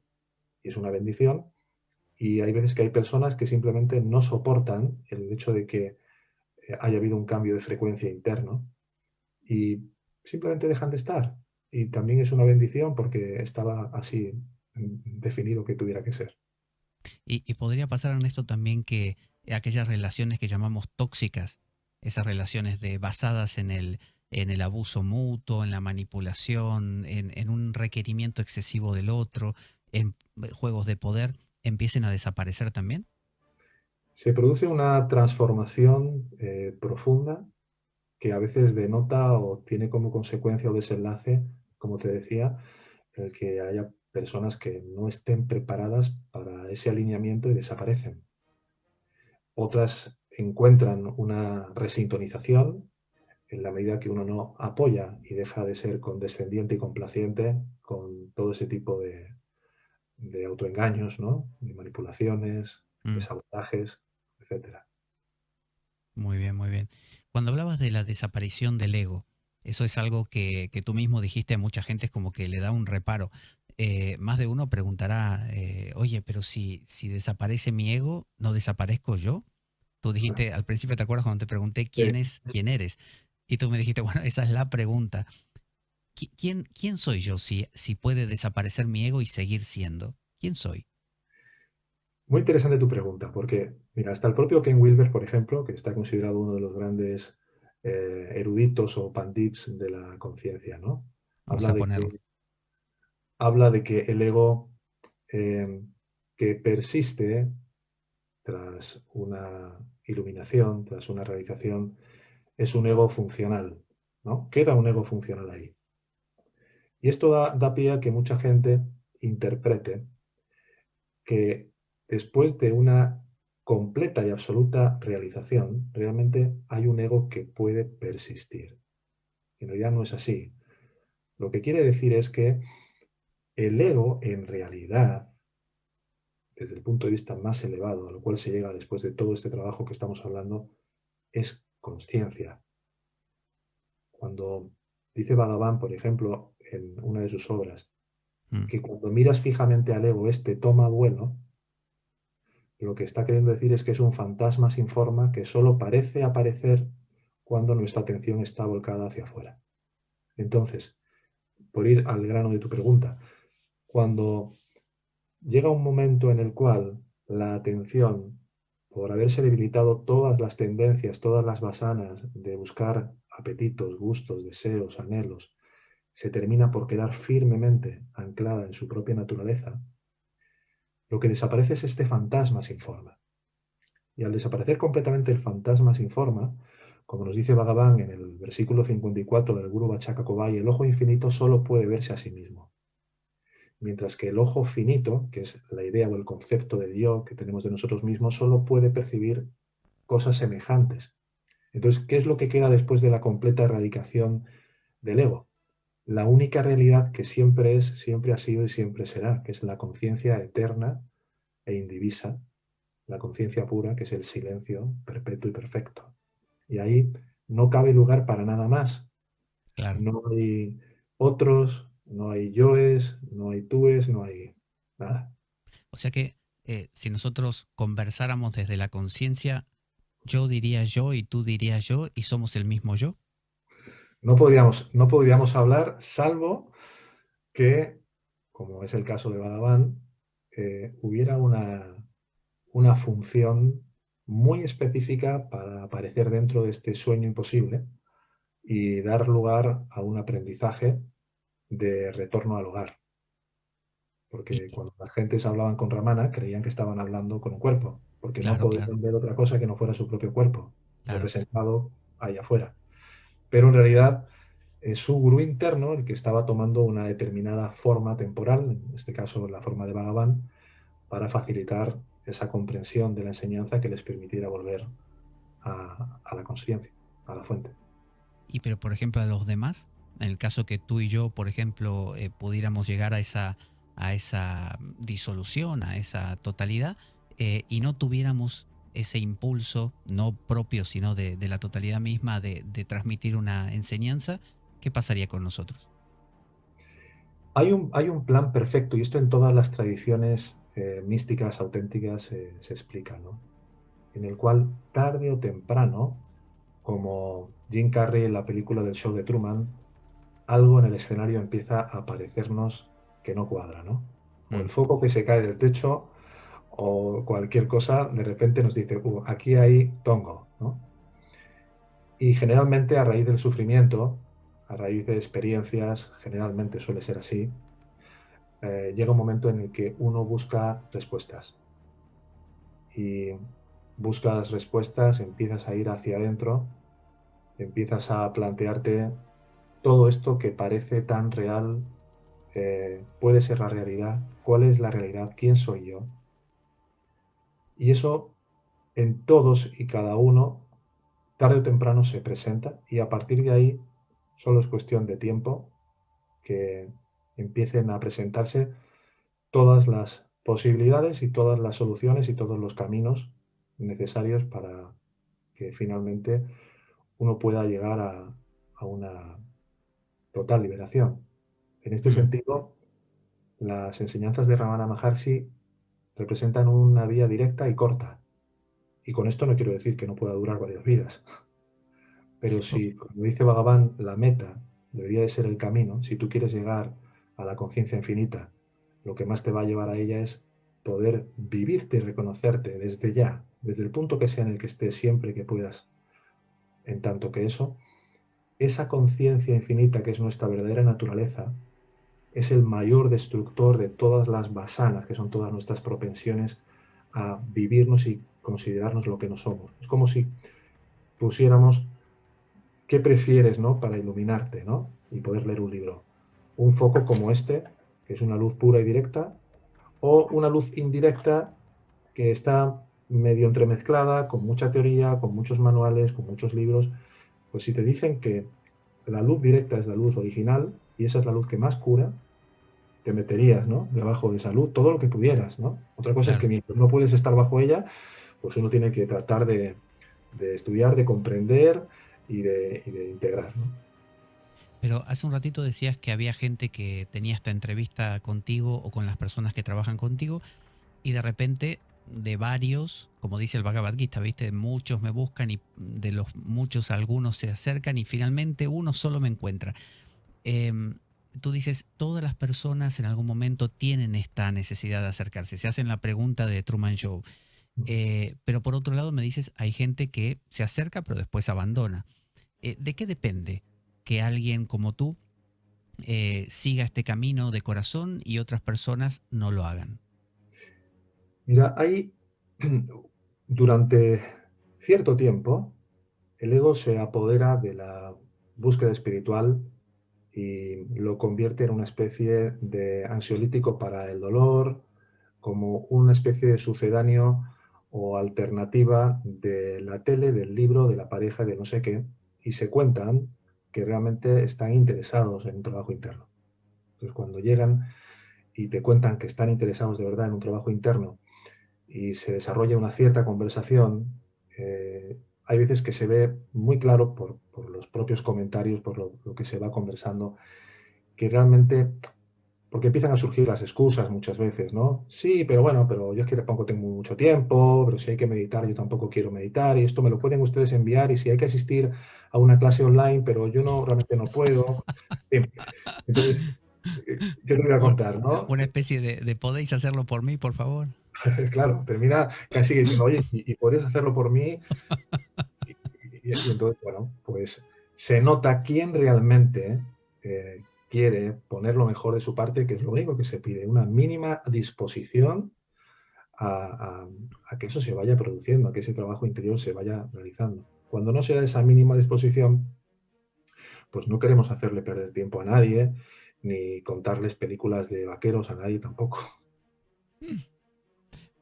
Speaker 2: y es una bendición, y hay veces que hay personas que simplemente no soportan el hecho de que haya habido un cambio de frecuencia interno y simplemente dejan de estar. Y también es una bendición porque estaba así definido que tuviera que ser.
Speaker 1: y podría pasar, Ernesto, también que aquellas relaciones que llamamos tóxicas, esas relaciones basadas en el abuso mutuo, en la manipulación, en un requerimiento excesivo del otro, en juegos de poder, empiecen a desaparecer también.
Speaker 2: Se produce una transformación profunda que a veces denota o tiene como consecuencia o desenlace, como te decía, el que haya personas que no estén preparadas para ese alineamiento y desaparecen. Otras encuentran una resintonización en la medida que uno no apoya y deja de ser condescendiente y complaciente con todo ese tipo de autoengaños, ¿no? De manipulaciones, de
Speaker 1: Mm,
Speaker 2: sabotajes, etcétera.
Speaker 1: muy bien, muy bien. Cuando hablabas de la desaparición del ego, eso es algo que tú mismo dijiste a mucha gente, es como que le da un reparo. Más de uno preguntará, oye, pero si desaparece mi ego, ¿no desaparezco yo? Tú dijiste al principio, ¿te acuerdas cuando te pregunté
Speaker 2: Sí.
Speaker 1: quién eres? Y tú me dijiste, bueno, esa es la pregunta. ¿Quién soy yo si puede desaparecer mi ego y seguir siendo? ¿Quién soy?
Speaker 2: Muy interesante tu pregunta, porque, mira, hasta el propio Ken Wilber, por ejemplo, que está considerado uno de los grandes eruditos o pandits de la conciencia, ¿no?
Speaker 1: Vamos
Speaker 2: Habla
Speaker 1: a
Speaker 2: de
Speaker 1: ponerlo.
Speaker 2: que, habla de que el ego que persiste tras una iluminación, tras una realización, es un ego funcional, ¿no? Queda un ego funcional ahí. Y esto da pie a que mucha gente interprete que después de una completa y absoluta realización, realmente hay un ego que puede persistir. En realidad no es así. Lo que quiere decir es que el ego, en realidad, desde el punto de vista más elevado, a lo cual se llega después de todo este trabajo que estamos hablando, es conciencia. Cuando dice Bhagavan, por ejemplo, en una de sus obras,
Speaker 1: Mm,
Speaker 2: que cuando miras fijamente al ego, este toma vuelo, lo que está queriendo decir es que es un fantasma sin forma que solo parece aparecer cuando nuestra atención está volcada hacia afuera. Entonces, por ir al grano de tu pregunta, cuando llega un momento en el cual la atención, por haberse debilitado todas las tendencias, todas las basanas de buscar apetitos, gustos, deseos, anhelos, se termina por quedar firmemente anclada en su propia naturaleza, lo que desaparece es este fantasma sin forma. Y al desaparecer completamente el fantasma sin forma, como nos dice Bhagavan en el versículo 54 del Guru Vachaka Kovai, el ojo infinito solo puede verse a sí mismo. Mientras que el ojo finito, que es la idea o el concepto de Dios que tenemos de nosotros mismos, solo puede percibir cosas semejantes. Entonces, ¿qué es lo que queda después de la completa erradicación del ego? La única realidad que siempre es, siempre ha sido y siempre será, que es la conciencia eterna e indivisa, la conciencia pura, que es el silencio perpetuo y perfecto. Y ahí no cabe lugar para nada más.
Speaker 1: claro.
Speaker 2: No hay otros, no hay yoes, no hay túes, no hay nada.
Speaker 1: O sea que si nosotros conversáramos desde la conciencia, yo diría yo y tú dirías yo y somos el mismo yo.
Speaker 2: No podríamos hablar salvo que, como es el caso de Bhagavan, hubiera una función muy específica para aparecer dentro de este sueño imposible y dar lugar a un aprendizaje de retorno al hogar.
Speaker 1: Y,
Speaker 2: Porque cuando las gentes hablaban con Ramana, creían que estaban hablando con un cuerpo, porque no
Speaker 1: claro, claro,
Speaker 2: podían ver otra cosa que no fuera su propio cuerpo,
Speaker 1: claro.
Speaker 2: representado ahí afuera. Pero en realidad es su gurú interno el que estaba tomando una determinada forma temporal, en este caso la forma de Bhagavan, para facilitar esa comprensión de la enseñanza que les permitiera volver a la conciencia, a la fuente.
Speaker 1: Y pero, por ejemplo, a los demás, en el caso que tú y yo, por ejemplo, pudiéramos llegar a esa disolución, a esa totalidad, y no tuviéramos ese impulso, no propio, sino de la totalidad misma de transmitir una enseñanza, ¿qué pasaría con nosotros?
Speaker 2: Hay un plan perfecto, y esto en todas las tradiciones místicas auténticas se explica, ¿no? En el cual tarde o temprano, como Jim Carrey en la película del show de Truman, algo en el escenario empieza a parecernos que no cuadra, ¿no? O el
Speaker 1: Mm,
Speaker 2: foco que se cae del techo o cualquier cosa, de repente nos dice, aquí hay tongo, ¿no? Y generalmente a raíz del sufrimiento, a raíz de experiencias, generalmente suele ser así, llega un momento en el que uno busca respuestas. Y buscas respuestas, empiezas a ir hacia adentro, empiezas a plantearte todo esto que parece tan real, puede ser la realidad, cuál es la realidad, quién soy yo. Y eso en todos y cada uno, tarde o temprano se presenta y a partir de ahí solo es cuestión de tiempo que empiecen a presentarse todas las posibilidades y todas las soluciones y todos los caminos necesarios para que finalmente uno pueda llegar a una total liberación. En este
Speaker 1: mm.
Speaker 2: sentido, las enseñanzas de Ramana Maharshi representan una vía directa y corta. Y con esto no quiero decir que no pueda durar varias vidas, pero
Speaker 1: O-
Speaker 2: si, como dice Bhagavan, la meta debería de ser el camino, si tú quieres llegar a la conciencia infinita, lo que más te va a llevar a ella es poder vivirte y reconocerte desde ya, desde el punto que sea en el que estés siempre que puedas. En tanto que eso, esa conciencia infinita que es nuestra verdadera naturaleza, es el mayor destructor de todas las vasanas, que son todas nuestras propensiones a vivirnos y considerarnos lo que no somos. Es como si pusiéramos qué prefieres, ¿no? Para iluminarte, ¿no? Y poder leer un libro. Un foco como este, que es una luz pura y directa, o una luz indirecta que está medio entremezclada, con mucha teoría, con muchos manuales, con muchos libros. Pues si te dicen que la luz directa es la luz original y esa es la luz que más cura, te meterías, ¿no? Debajo de esa luz todo lo que pudieras, ¿no? Otra cosa es que
Speaker 1: claro.
Speaker 2: mientras no puedes estar bajo ella, pues uno tiene que tratar de estudiar, de comprender y de integrar, ¿no?
Speaker 1: Pero hace un ratito decías que había gente que tenía esta entrevista contigo o con las personas que trabajan contigo y de repente de varios, como dice el Bhagavad Gita, ¿viste? Muchos me buscan y de los muchos algunos se acercan y finalmente uno solo me encuentra. Em, Tú dices, todas las personas en algún momento tienen esta necesidad de acercarse. Se hacen la pregunta de Truman Show. Pero por otro lado me dices, hay gente que se acerca pero después abandona. ¿De qué depende que alguien como tú siga este camino de corazón y otras personas no lo hagan?
Speaker 2: Mira, hay durante cierto tiempo el ego se apodera de la búsqueda espiritual y lo convierte en una especie de ansiolítico para el dolor, como una especie de sucedáneo o alternativa de la tele, del libro, de la pareja, de no sé qué, y se cuentan que realmente están interesados en un trabajo interno. Entonces, cuando llegan y te cuentan que están interesados de verdad en un trabajo interno y se desarrolla una cierta conversación, hay veces que se ve muy claro por los propios comentarios, por lo que se va conversando, que realmente, porque empiezan a surgir las excusas muchas veces, ¿no? Sí, pero bueno, pero yo es que tampoco tengo mucho tiempo, pero si hay que meditar, yo tampoco quiero meditar, y esto me lo pueden ustedes enviar, y si hay que asistir a una clase online, pero yo no, realmente no puedo. Bien, entonces, yo te voy a contar, ¿no?
Speaker 1: Una especie de ¿podéis hacerlo por mí, por favor?
Speaker 2: Claro, termina casi diciendo, oye, ¿y podrías hacerlo por mí? Y entonces, bueno, pues se nota quién realmente quiere poner lo mejor de su parte, que es lo único que se pide, una mínima disposición a, a- a que eso se vaya produciendo, a que ese trabajo interior se vaya realizando. Cuando no se da esa mínima disposición, pues no queremos hacerle perder tiempo a nadie, ni contarles películas de vaqueros a nadie tampoco.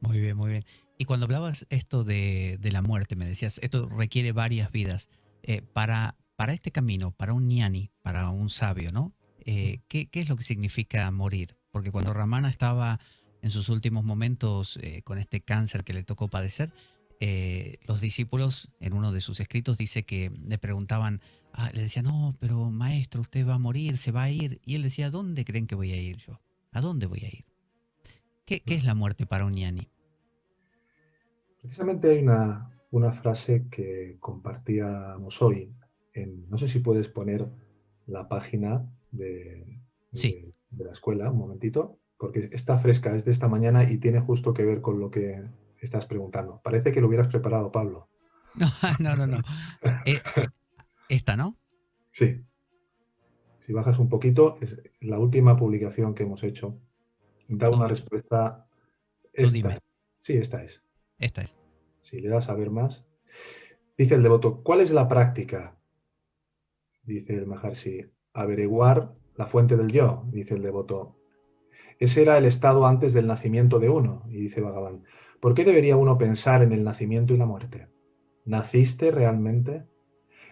Speaker 1: Muy bien, muy bien. Y cuando hablabas esto de la muerte, me decías, esto requiere varias vidas. Para este camino, para un ñani, para un sabio, ¿no? ¿Qué es lo que significa morir? Porque cuando Ramana estaba en sus últimos momentos con este cáncer que le tocó padecer, los discípulos en uno de sus escritos dice que le preguntaban, le decían, no, pero maestro, usted va a morir, se va a ir. Y él decía, ¿a dónde creen que voy a ir yo? ¿A dónde voy a ir? ¿Qué es la muerte para un ñani?
Speaker 2: Precisamente hay una frase que compartíamos hoy. No sé si puedes poner la página
Speaker 1: Sí.
Speaker 2: de la escuela, un momentito, porque está fresca, es de esta mañana y tiene justo que ver con lo que estás preguntando. Parece que lo hubieras preparado, Pablo.
Speaker 1: No, no, no, no. Eh, esta, ¿no?
Speaker 2: Sí, si bajas un poquito, es la última publicación que hemos hecho. Da
Speaker 1: A
Speaker 2: una
Speaker 1: ver,
Speaker 2: respuesta.
Speaker 1: tú
Speaker 2: Esta,
Speaker 1: dime.
Speaker 2: sí, esta es.
Speaker 1: Esta es.
Speaker 2: Si le das a ver más. Dice el devoto, ¿cuál es la práctica? Dice el Maharshi, averiguar la fuente del yo, dice el devoto. Ese era el estado antes del nacimiento de uno, y dice Bhagavan. ¿Por qué debería uno pensar en el nacimiento y la muerte? ¿Naciste realmente?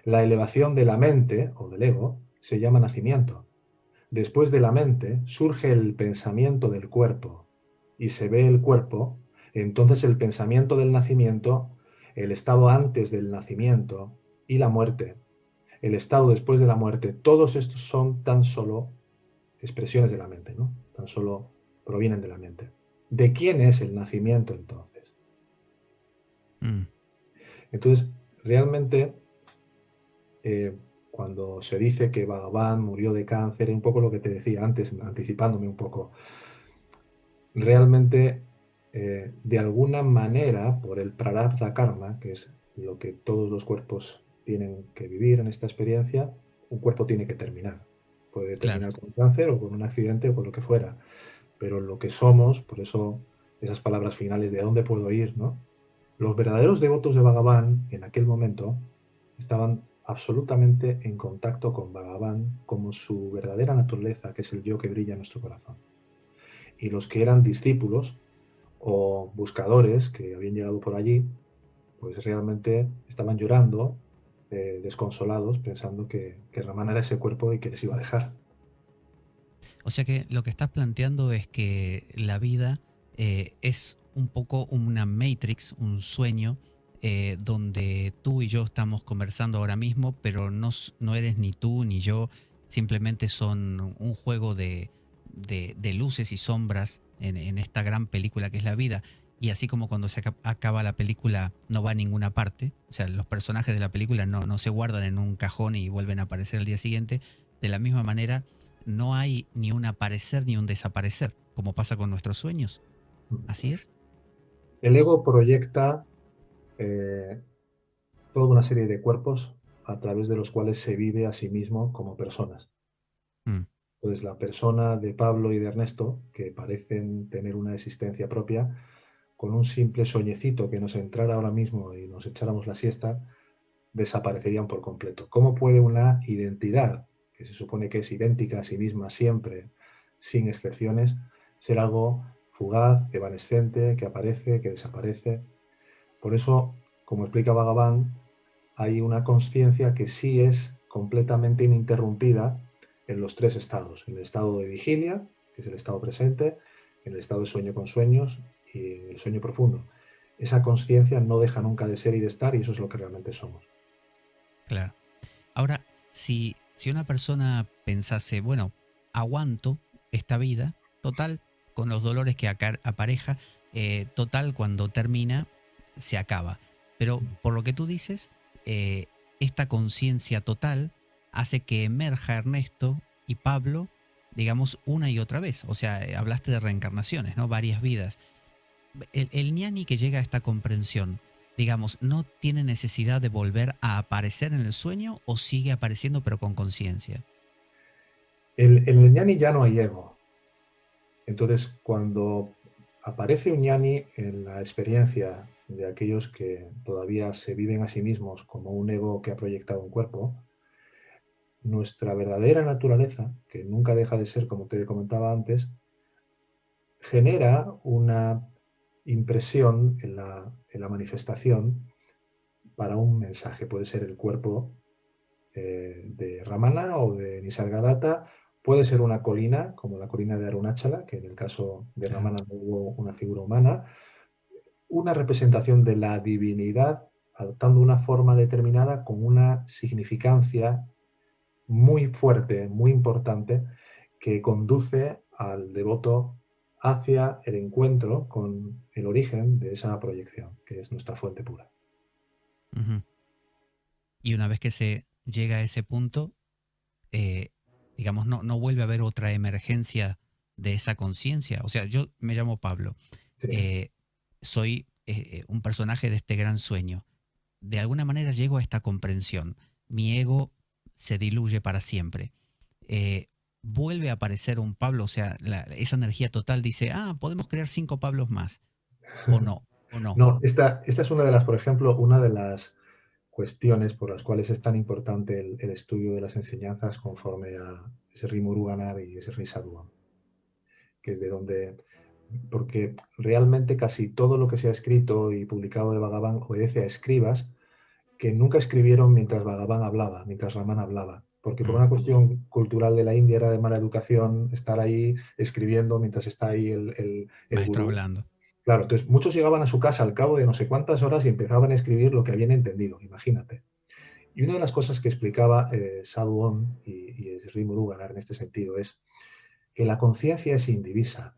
Speaker 2: La elevación de la mente, o del ego, se llama nacimiento. Después de la mente surge el pensamiento del cuerpo, y se ve el cuerpo, entonces el pensamiento del nacimiento, el estado antes del nacimiento y la muerte, el estado después de la muerte, todos estos son tan solo expresiones de la mente, ¿no? Tan solo provienen de la mente. ¿De quién es el nacimiento entonces?
Speaker 1: Mm,
Speaker 2: Entonces, realmente, eh, cuando se dice que Bhagavan murió de cáncer, es un poco lo que te decía antes, anticipándome un poco, realmente, de alguna manera, por el prarabdha karma, que es lo que todos los cuerpos tienen que vivir en esta experiencia, un cuerpo tiene que terminar. Puede
Speaker 1: claro.
Speaker 2: terminar con cáncer o con un accidente o con lo que fuera, pero lo que somos, por eso esas palabras finales de a dónde puedo ir, ¿no? Los verdaderos devotos de Bhagavan en aquel momento estaban absolutamente en contacto con Bhagavan como su verdadera naturaleza, que es el yo que brilla en nuestro corazón. Y los que eran discípulos o buscadores que habían llegado por allí, pues realmente estaban llorando, desconsolados, pensando que Ramán era ese cuerpo y que les iba a dejar.
Speaker 1: O sea que lo que estás planteando es que la vida es un poco una matrix, un sueño, donde tú y yo estamos conversando ahora mismo, pero no eres ni tú ni yo, simplemente son un juego de luces y sombras en esta gran película que es la vida. Y así como cuando se acaba la película no va a ninguna parte, o sea, los personajes de la película no se guardan en un cajón y vuelven a aparecer al día siguiente, de la misma manera no hay ni un aparecer ni un desaparecer, como pasa con nuestros sueños. ¿Así es?
Speaker 2: El ego proyecta eh, toda una serie de cuerpos a través de los cuales se vive a sí mismo como personas.
Speaker 1: Mm,
Speaker 2: Entonces, la persona de Pablo y de Ernesto, que parecen tener una existencia propia, con un simple soñecito que nos entrara ahora mismo y nos echáramos la siesta, desaparecerían por completo. ¿Cómo puede una identidad, que se supone que es idéntica a sí misma siempre, sin excepciones, ser algo fugaz, evanescente, que aparece, que desaparece? Por eso, como explica Bhagavan, hay una conciencia que sí es completamente ininterrumpida en los tres estados, en el estado de vigilia, que es el estado presente, en el estado de sueño con sueños y en el sueño profundo. Esa conciencia no deja nunca de ser y de estar y eso es lo que realmente somos.
Speaker 1: claro. Ahora, si una persona pensase, bueno, aguanto esta vida, total, con los dolores que apareja, total, cuando termina, se acaba. Pero por lo que tú dices, esta conciencia total hace que emerja Ernesto y Pablo, digamos, una y otra vez. O sea, hablaste de reencarnaciones, ¿no? Varias vidas. el ñani que llega a esta comprensión, digamos, ¿no tiene necesidad de volver a aparecer en el sueño o sigue apareciendo pero con conciencia?
Speaker 2: En el ñani ya no hay ego. Entonces, cuando aparece un ñani en la experiencia de aquellos que todavía se viven a sí mismos como un ego que ha proyectado un cuerpo, nuestra verdadera naturaleza, que nunca deja de ser, como te comentaba antes, genera una impresión en la manifestación para un mensaje. Puede ser el cuerpo de Ramana o de Nisargadatta, puede ser una colina, como la colina de Arunachala, que en el caso de
Speaker 1: Claro.
Speaker 2: Ramana no hubo una figura humana, una representación de la divinidad adoptando una forma determinada con una significancia muy fuerte, muy importante, que conduce al devoto hacia el encuentro con el origen de esa proyección, que es nuestra fuente pura.
Speaker 1: Ujú. Y una vez que se llega a ese punto, eh, digamos, no vuelve a haber otra emergencia de esa conciencia. O sea, yo me llamo Pablo,
Speaker 2: Sí.
Speaker 1: soy un personaje de este gran sueño. De alguna manera llego a esta comprensión. Mi ego se diluye para siempre. Eh, Vuelve a aparecer un Pablo, o sea, esa energía total dice, podemos crear 5 Pablos más, o no, o no.
Speaker 2: No, esta es una de las, por ejemplo, una de las cuestiones por las cuales es tan importante el estudio de las enseñanzas conforme a ese Muruganar y ese Sadhuam, que es de donde, porque realmente casi todo lo que se ha escrito y publicado de Bhagavan obedece a escribas que nunca escribieron mientras Bhagavan hablaba, mientras Raman hablaba, porque por
Speaker 1: Mm,
Speaker 2: una cuestión cultural de la India era de mala educación estar ahí escribiendo mientras está ahí el
Speaker 1: Maestro
Speaker 2: gurú.
Speaker 1: hablando.
Speaker 2: Claro, entonces muchos llegaban a su casa al cabo de no sé cuántas horas y empezaban a escribir lo que habían entendido, imagínate. Y una de las cosas que explicaba Sadhu Om y Sri Muruganar en este sentido es que la conciencia es indivisa.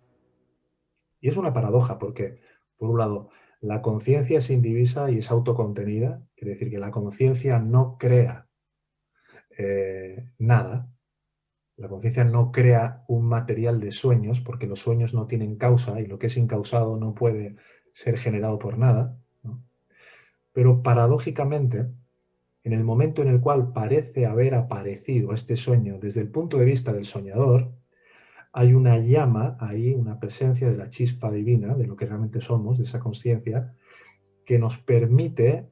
Speaker 2: Y es una paradoja porque, por un lado, la conciencia es indivisa y es autocontenida, quiere decir que la conciencia no crea nada, la conciencia no crea un material de sueños porque los sueños no tienen causa y lo que es incausado no puede ser generado por nada, ¿no? Pero paradójicamente, en el momento en el cual parece haber aparecido este sueño desde el punto de vista del soñador, hay una llama ahí, una presencia de la chispa divina, de lo que realmente somos, de esa conciencia, que nos permite,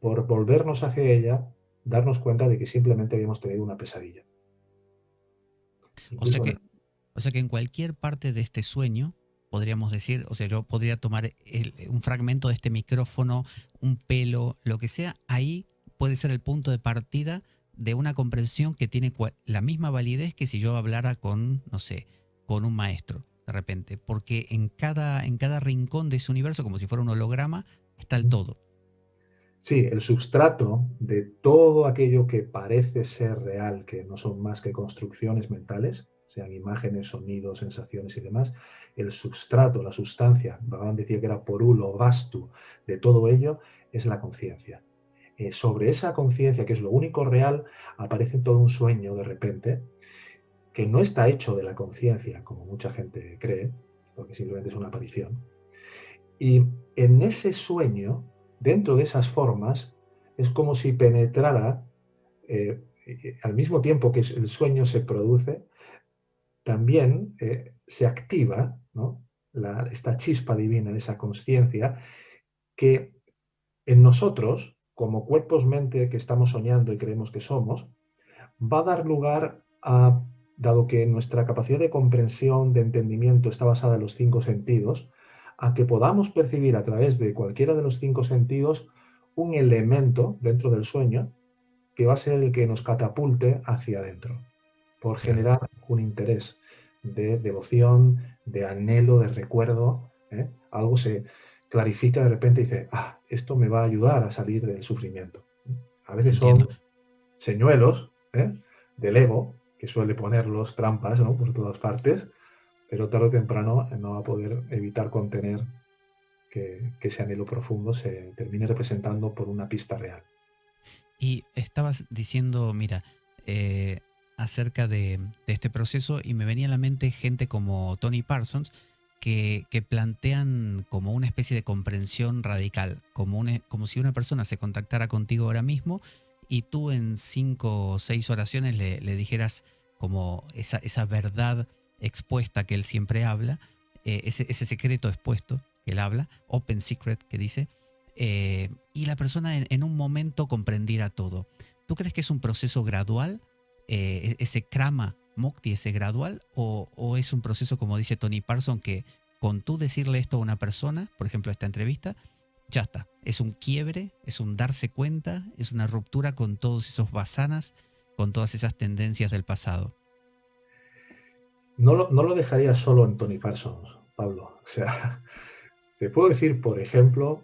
Speaker 2: por volvernos hacia ella, darnos cuenta de que simplemente habíamos tenido una pesadilla.
Speaker 1: O sea
Speaker 2: Incluso
Speaker 1: que, o sea que en cualquier parte de este sueño, podríamos decir, o sea, yo podría tomar un fragmento de este micrófono, un pelo, lo que sea, ahí puede ser el punto de partida de una comprensión que tiene la misma validez que si yo hablara con, no sé, con un maestro, de repente, porque en cada rincón de ese universo, como si fuera un holograma, está el todo.
Speaker 2: sí, el substrato de todo aquello que parece ser real, que no son más que construcciones mentales, sean imágenes, sonidos, sensaciones y demás, el substrato, la sustancia, Bhagavan decía que era porulo, vastu, de todo ello es la conciencia. Sobre esa conciencia, que es lo único real, aparece todo un sueño de repente, que no está hecho de la conciencia, como mucha gente cree, porque simplemente es una aparición. Y en ese sueño, dentro de esas formas, es como si penetrara, al mismo tiempo que el sueño se produce, también se activa, ¿no? Esta chispa divina, esa conciencia, que en nosotros, como cuerpos-mente que estamos soñando y creemos que somos, va a dar lugar a, dado que nuestra capacidad de comprensión, de entendimiento está basada en los 5 sentidos, a que podamos percibir a través de cualquiera de los 5 sentidos un elemento dentro del sueño que va a ser el que nos catapulte hacia adentro, por
Speaker 1: Claro.
Speaker 2: generar un interés de devoción, de anhelo, de recuerdo. Algo se clarifica de repente y dice, esto me va a ayudar a salir del sufrimiento. A veces
Speaker 1: Entiendo.
Speaker 2: son señuelos del ego, que suele ponerlos trampas, ¿no?, por todas partes, pero tarde o temprano no va a poder evitar contener que ese anhelo profundo se termine representando por una pista real.
Speaker 1: Y estabas diciendo, mira, acerca de este proceso y me venía a la mente gente como Tony Parsons, que plantean como una especie de comprensión radical, como si una persona se contactara contigo ahora mismo y tú en 5 o 6 oraciones le dijeras como esa verdad expuesta que él siempre habla, ese secreto expuesto que él habla, open secret que dice, y la persona en un momento comprendiera todo. ¿Tú crees que es un proceso gradual, ese krama mukti, ese gradual, o es un proceso, como dice Tony Parson, que con tú decirle esto a una persona, por ejemplo esta entrevista, ya está, es un quiebre, es un darse cuenta, es una ruptura con todos esos vasanas, con todas esas tendencias del pasado?
Speaker 2: No lo dejaría solo en Tony Parsons, Pablo. O sea, te puedo decir, por ejemplo,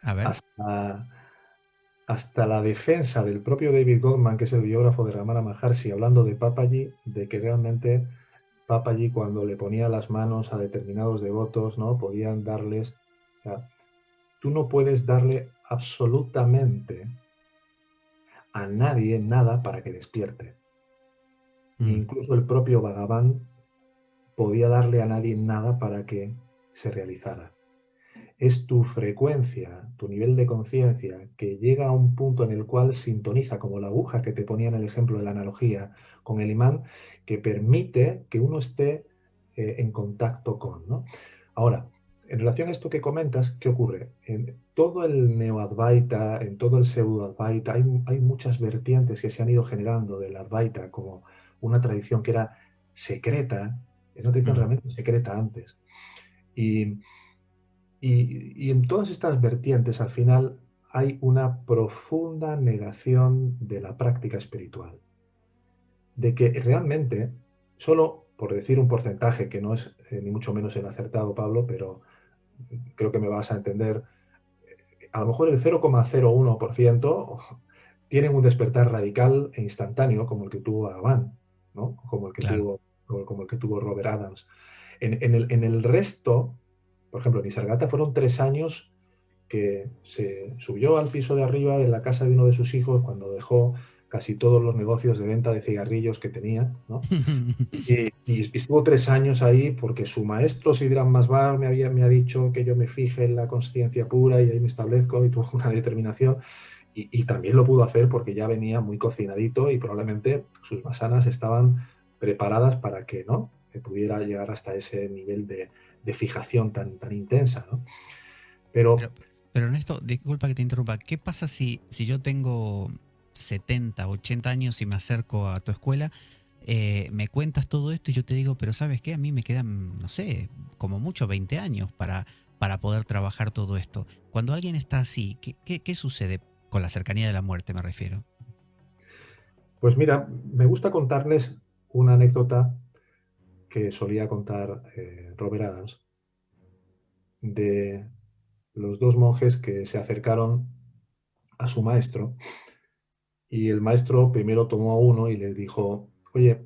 Speaker 1: A ver.
Speaker 2: hasta, hasta la defensa del propio David Goldman, que es el biógrafo de Ramana Maharshi, hablando de Papaji, de que realmente Papaji, cuando le ponía las manos a determinados devotos, ¿no? Podían darles. O sea, tú no puedes darle absolutamente a nadie nada para que despierte. Ni
Speaker 1: Mm,
Speaker 2: incluso el propio Bhagavan podía darle a nadie nada para que se realizara. Es tu frecuencia, tu nivel de conciencia, que llega a un punto en el cual sintoniza, como la aguja que te ponía en el ejemplo de la analogía, con el imán, que permite que uno esté en contacto con, ¿no? Ahora, en relación a esto que comentas, ¿qué ocurre? En todo el neo-advaita, en todo el pseudo-advaita, hay muchas vertientes que se han ido generando del advaita como una tradición que era secreta, era una tradición
Speaker 1: mm,
Speaker 2: realmente secreta antes. Y, y en todas estas vertientes, al final, hay una profunda negación de la práctica espiritual. De que realmente, solo por decir un porcentaje, que no es ni mucho menos el acertado, Pablo, pero creo que me vas a entender, a lo mejor el 0,01% tienen un despertar radical e instantáneo, como el que tuvo Agabán, ¿no?
Speaker 1: claro.
Speaker 2: Como el que tuvo Robert Adams. En el resto, por ejemplo, en Nisargata fueron 3 años que se subió al piso de arriba de la casa de uno de sus hijos cuando dejó casi todos los negocios de venta de cigarrillos que tenía, ¿no? Y estuvo 3 años ahí porque su maestro Sidran Masbar me ha dicho que yo me fije en la conciencia pura y ahí me establezco, y tuvo una determinación, y también lo pudo hacer porque ya venía muy cocinadito y probablemente sus masanas estaban preparadas para que, ¿no?, que pudiera llegar hasta ese nivel de fijación tan intensa, ¿no? Pero
Speaker 1: Pero, pero Ernesto, disculpa que te interrumpa. ¿Qué pasa si yo tengo 70, 80 años y me acerco a tu escuela, me cuentas todo esto y yo te digo, pero ¿sabes qué? A mí me quedan, no sé, como mucho 20 años para poder trabajar todo esto. Cuando alguien está así, ¿qué sucede con la cercanía de la muerte, me refiero?
Speaker 2: pues mira, me gusta contarles una anécdota que solía contar Robert Adams, de los dos monjes que se acercaron a su maestro, y el maestro primero tomó a uno y le dijo: oye,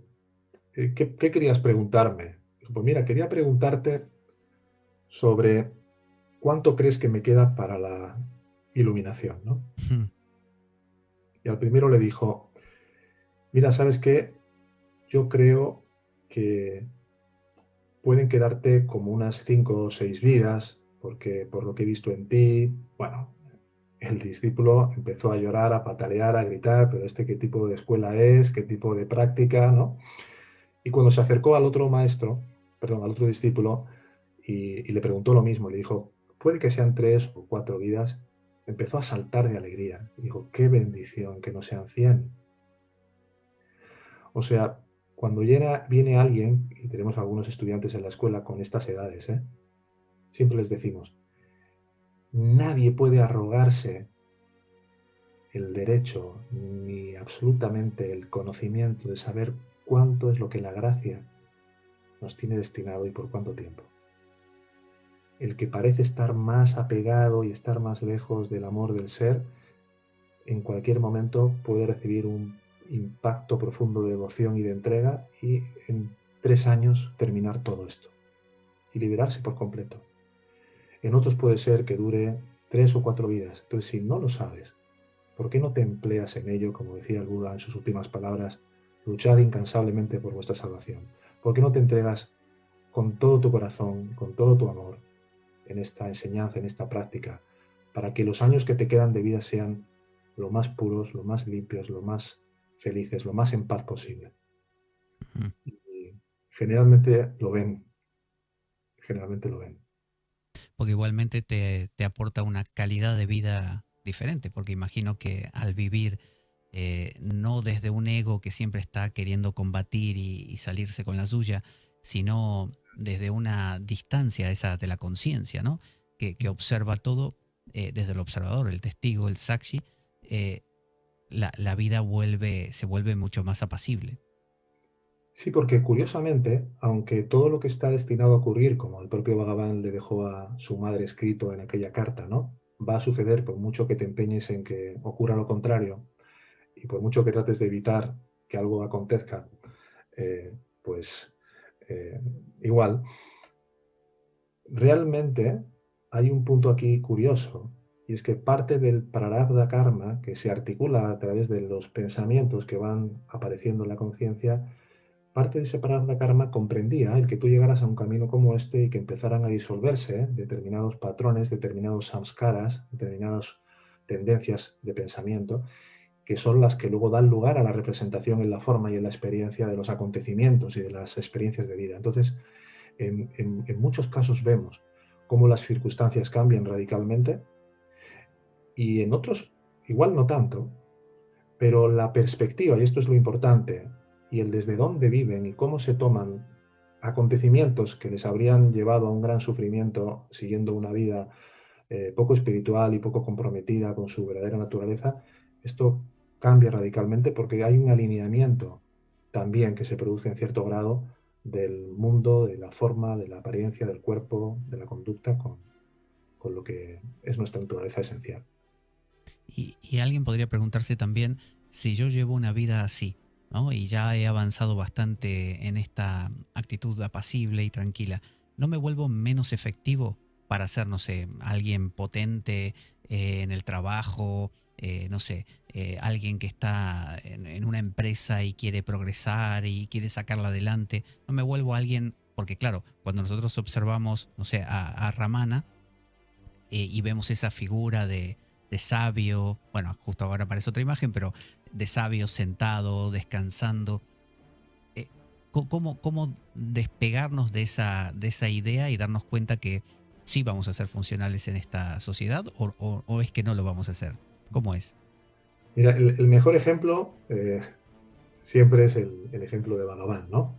Speaker 2: ¿qué querías preguntarme? Dijo: pues mira, quería preguntarte sobre cuánto crees que me queda para la iluminación, ¿no? Y al primero le dijo: mira, ¿sabes qué? Yo creo que pueden quedarte como unas 5 o 6 vidas, porque por lo que he visto en ti, bueno, el discípulo empezó a llorar, a patalear, a gritar, pero qué tipo de escuela es, qué tipo de práctica, ¿no? Y cuando se acercó al otro maestro, perdón, al otro discípulo, y le preguntó lo mismo, le dijo: puede que sean 3 o 4 vidas, empezó a saltar de alegría. Y dijo: qué bendición que no sean 100. O sea, cuando viene alguien, y tenemos algunos estudiantes en la escuela con estas edades, siempre les decimos: nadie puede arrogarse el derecho ni absolutamente el conocimiento de saber cuánto es lo que la gracia nos tiene destinado y por cuánto tiempo. El que parece estar más apegado y estar más lejos del amor del ser, en cualquier momento puede recibir un impacto profundo de devoción y de entrega, y en 3 años terminar todo esto y liberarse por completo. En otros puede ser que dure 3 o 4 vidas. Entonces, si no lo sabes, ¿por qué no te empleas en ello? Como decía el Buda en sus últimas palabras: luchad incansablemente por vuestra salvación. ¿Por qué no te entregas con todo tu corazón, con todo tu amor en esta enseñanza, en esta práctica, para que los años que te quedan de vida sean lo más puros, lo más limpios, lo más felices, lo más en paz posible.
Speaker 1: Ujú.
Speaker 2: Y generalmente lo ven, generalmente lo ven.
Speaker 1: Porque igualmente te aporta una calidad de vida diferente, porque imagino que al vivir no desde un ego que siempre está queriendo combatir y salirse con la suya, sino desde una distancia esa de la conciencia, ¿no? Que observa todo desde el observador, el testigo, el sakshi, eh, la vida se vuelve mucho más apacible.
Speaker 2: Sí, porque curiosamente, aunque todo lo que está destinado a ocurrir, como el propio Bhagavan le dejó a su madre escrito en aquella carta, ¿no? Va a suceder por mucho que te empeñes en que ocurra lo contrario y por mucho que trates de evitar que algo acontezca, pues eh, igual, realmente hay un punto aquí curioso y es que parte del prarabdha karma que se articula a través de los pensamientos que van apareciendo en la conciencia. Parte de ese prarabdha karma comprendía el que tú llegaras a un camino como este y que empezaran a disolverse determinados patrones, determinados samskaras, determinadas tendencias de pensamiento, que son las que luego dan lugar a la representación en la forma y en la experiencia de los acontecimientos y de las experiencias de vida. Entonces, en muchos casos vemos cómo las circunstancias cambian radicalmente y en otros igual no tanto, pero la perspectiva, y esto es lo importante, y el desde dónde viven y cómo se toman acontecimientos que les habrían llevado a un gran sufrimiento siguiendo una vida poco espiritual y poco comprometida con su verdadera naturaleza, esto cambia radicalmente porque hay un alineamiento también que se produce en cierto grado del mundo, de la forma, de la apariencia, del cuerpo, de la conducta con lo que es nuestra naturaleza esencial.
Speaker 1: Y alguien podría preguntarse también si yo llevo una vida así, ¿no? Y ya he avanzado bastante en esta actitud apacible y tranquila. ¿No me vuelvo menos efectivo para ser, no sé, alguien potente en el trabajo? No sé, alguien que está en una empresa y quiere progresar y quiere sacarla adelante. ¿No me vuelvo alguien? Porque claro, cuando nosotros observamos, no sé, a Ramana, y vemos esa figura de sabio, bueno, justo ahora aparece otra imagen, pero de sabio sentado, descansando. Eh, ¿Cómo despegarnos de esa idea y darnos cuenta que sí vamos a ser funcionales en esta sociedad o es que no lo vamos a hacer? ¿Cómo es?
Speaker 2: Mira, el mejor ejemplo siempre es el ejemplo de Bhagavan, ¿no?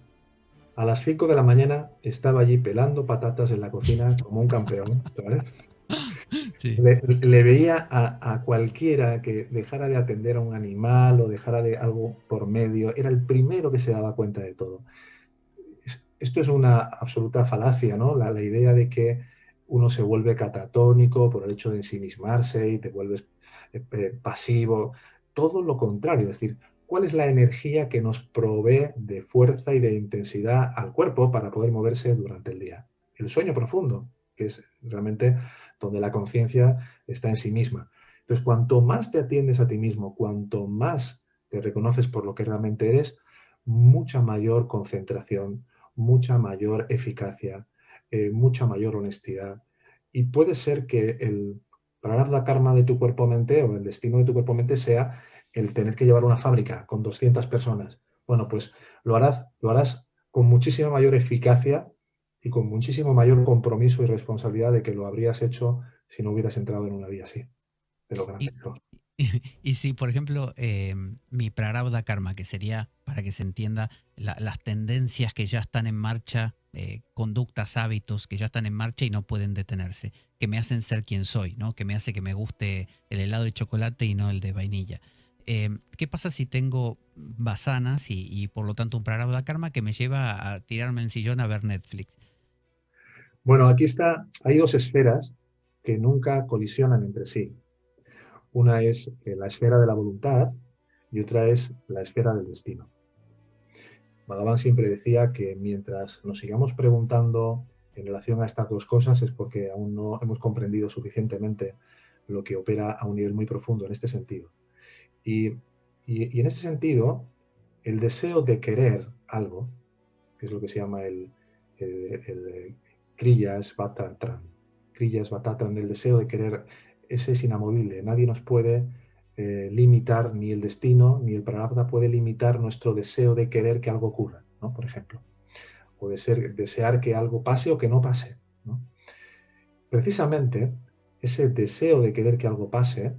Speaker 2: A las 5 de la mañana estaba allí pelando patatas en la cocina como un campeón, ¿sabes?
Speaker 1: Sí.
Speaker 2: Le veía a cualquiera que dejara de atender a un animal o dejara de algo por medio, era el primero que se daba cuenta de todo. Esto es una absoluta falacia, ¿no? La idea de que uno se vuelve catatónico por el hecho de ensimismarse y te vuelves pasivo. Todo lo contrario, es decir, ¿cuál es la energía que nos provee de fuerza y de intensidad al cuerpo para poder moverse durante el día? El sueño profundo, que es realmente donde la conciencia está en sí misma. Entonces, cuanto más te atiendes a ti mismo, cuanto más te reconoces por lo que realmente eres, mucha mayor concentración, mucha mayor eficacia, mucha mayor honestidad. Y puede ser que el prarabdha karma de tu cuerpo-mente o el destino de tu cuerpo-mente sea el tener que llevar una fábrica con 200 personas. Bueno, pues lo harás con muchísima mayor eficacia y con muchísimo mayor compromiso y responsabilidad de que lo habrías hecho si no hubieras entrado en una vía así, de lo grande
Speaker 1: Y,
Speaker 2: que sos.
Speaker 1: y si, por ejemplo, mi prarabdha karma, que sería, para que se entienda, las tendencias que ya están en marcha, conductas, hábitos que ya están en marcha y no pueden detenerse, que me hacen ser quien soy, ¿no? Que me hace que me guste el helado de chocolate y no el de vainilla. ¿Qué pasa si tengo basanas y por lo tanto un prarabdha karma que me lleva a tirarme en sillón a ver Netflix?
Speaker 2: Bueno, aquí está, hay dos esferas que nunca colisionan entre sí. Una es la esfera de la voluntad y otra es la esfera del destino. Bhagavan siempre decía que mientras nos sigamos preguntando en relación a estas dos cosas es porque aún no hemos comprendido suficientemente lo que opera a un nivel muy profundo en este sentido. Y, y en este sentido, el deseo de querer algo, que es lo que se llama el Kriyas Vatatran. Kriyas Vatatran, el deseo de querer, ese es inamovible. Nadie nos puede limitar, ni el destino, ni el prarabdha puede limitar nuestro deseo de querer que algo ocurra, ¿no? Por ejemplo, o de desear que algo pase o que no pase, ¿no? Precisamente ese deseo de querer que algo pase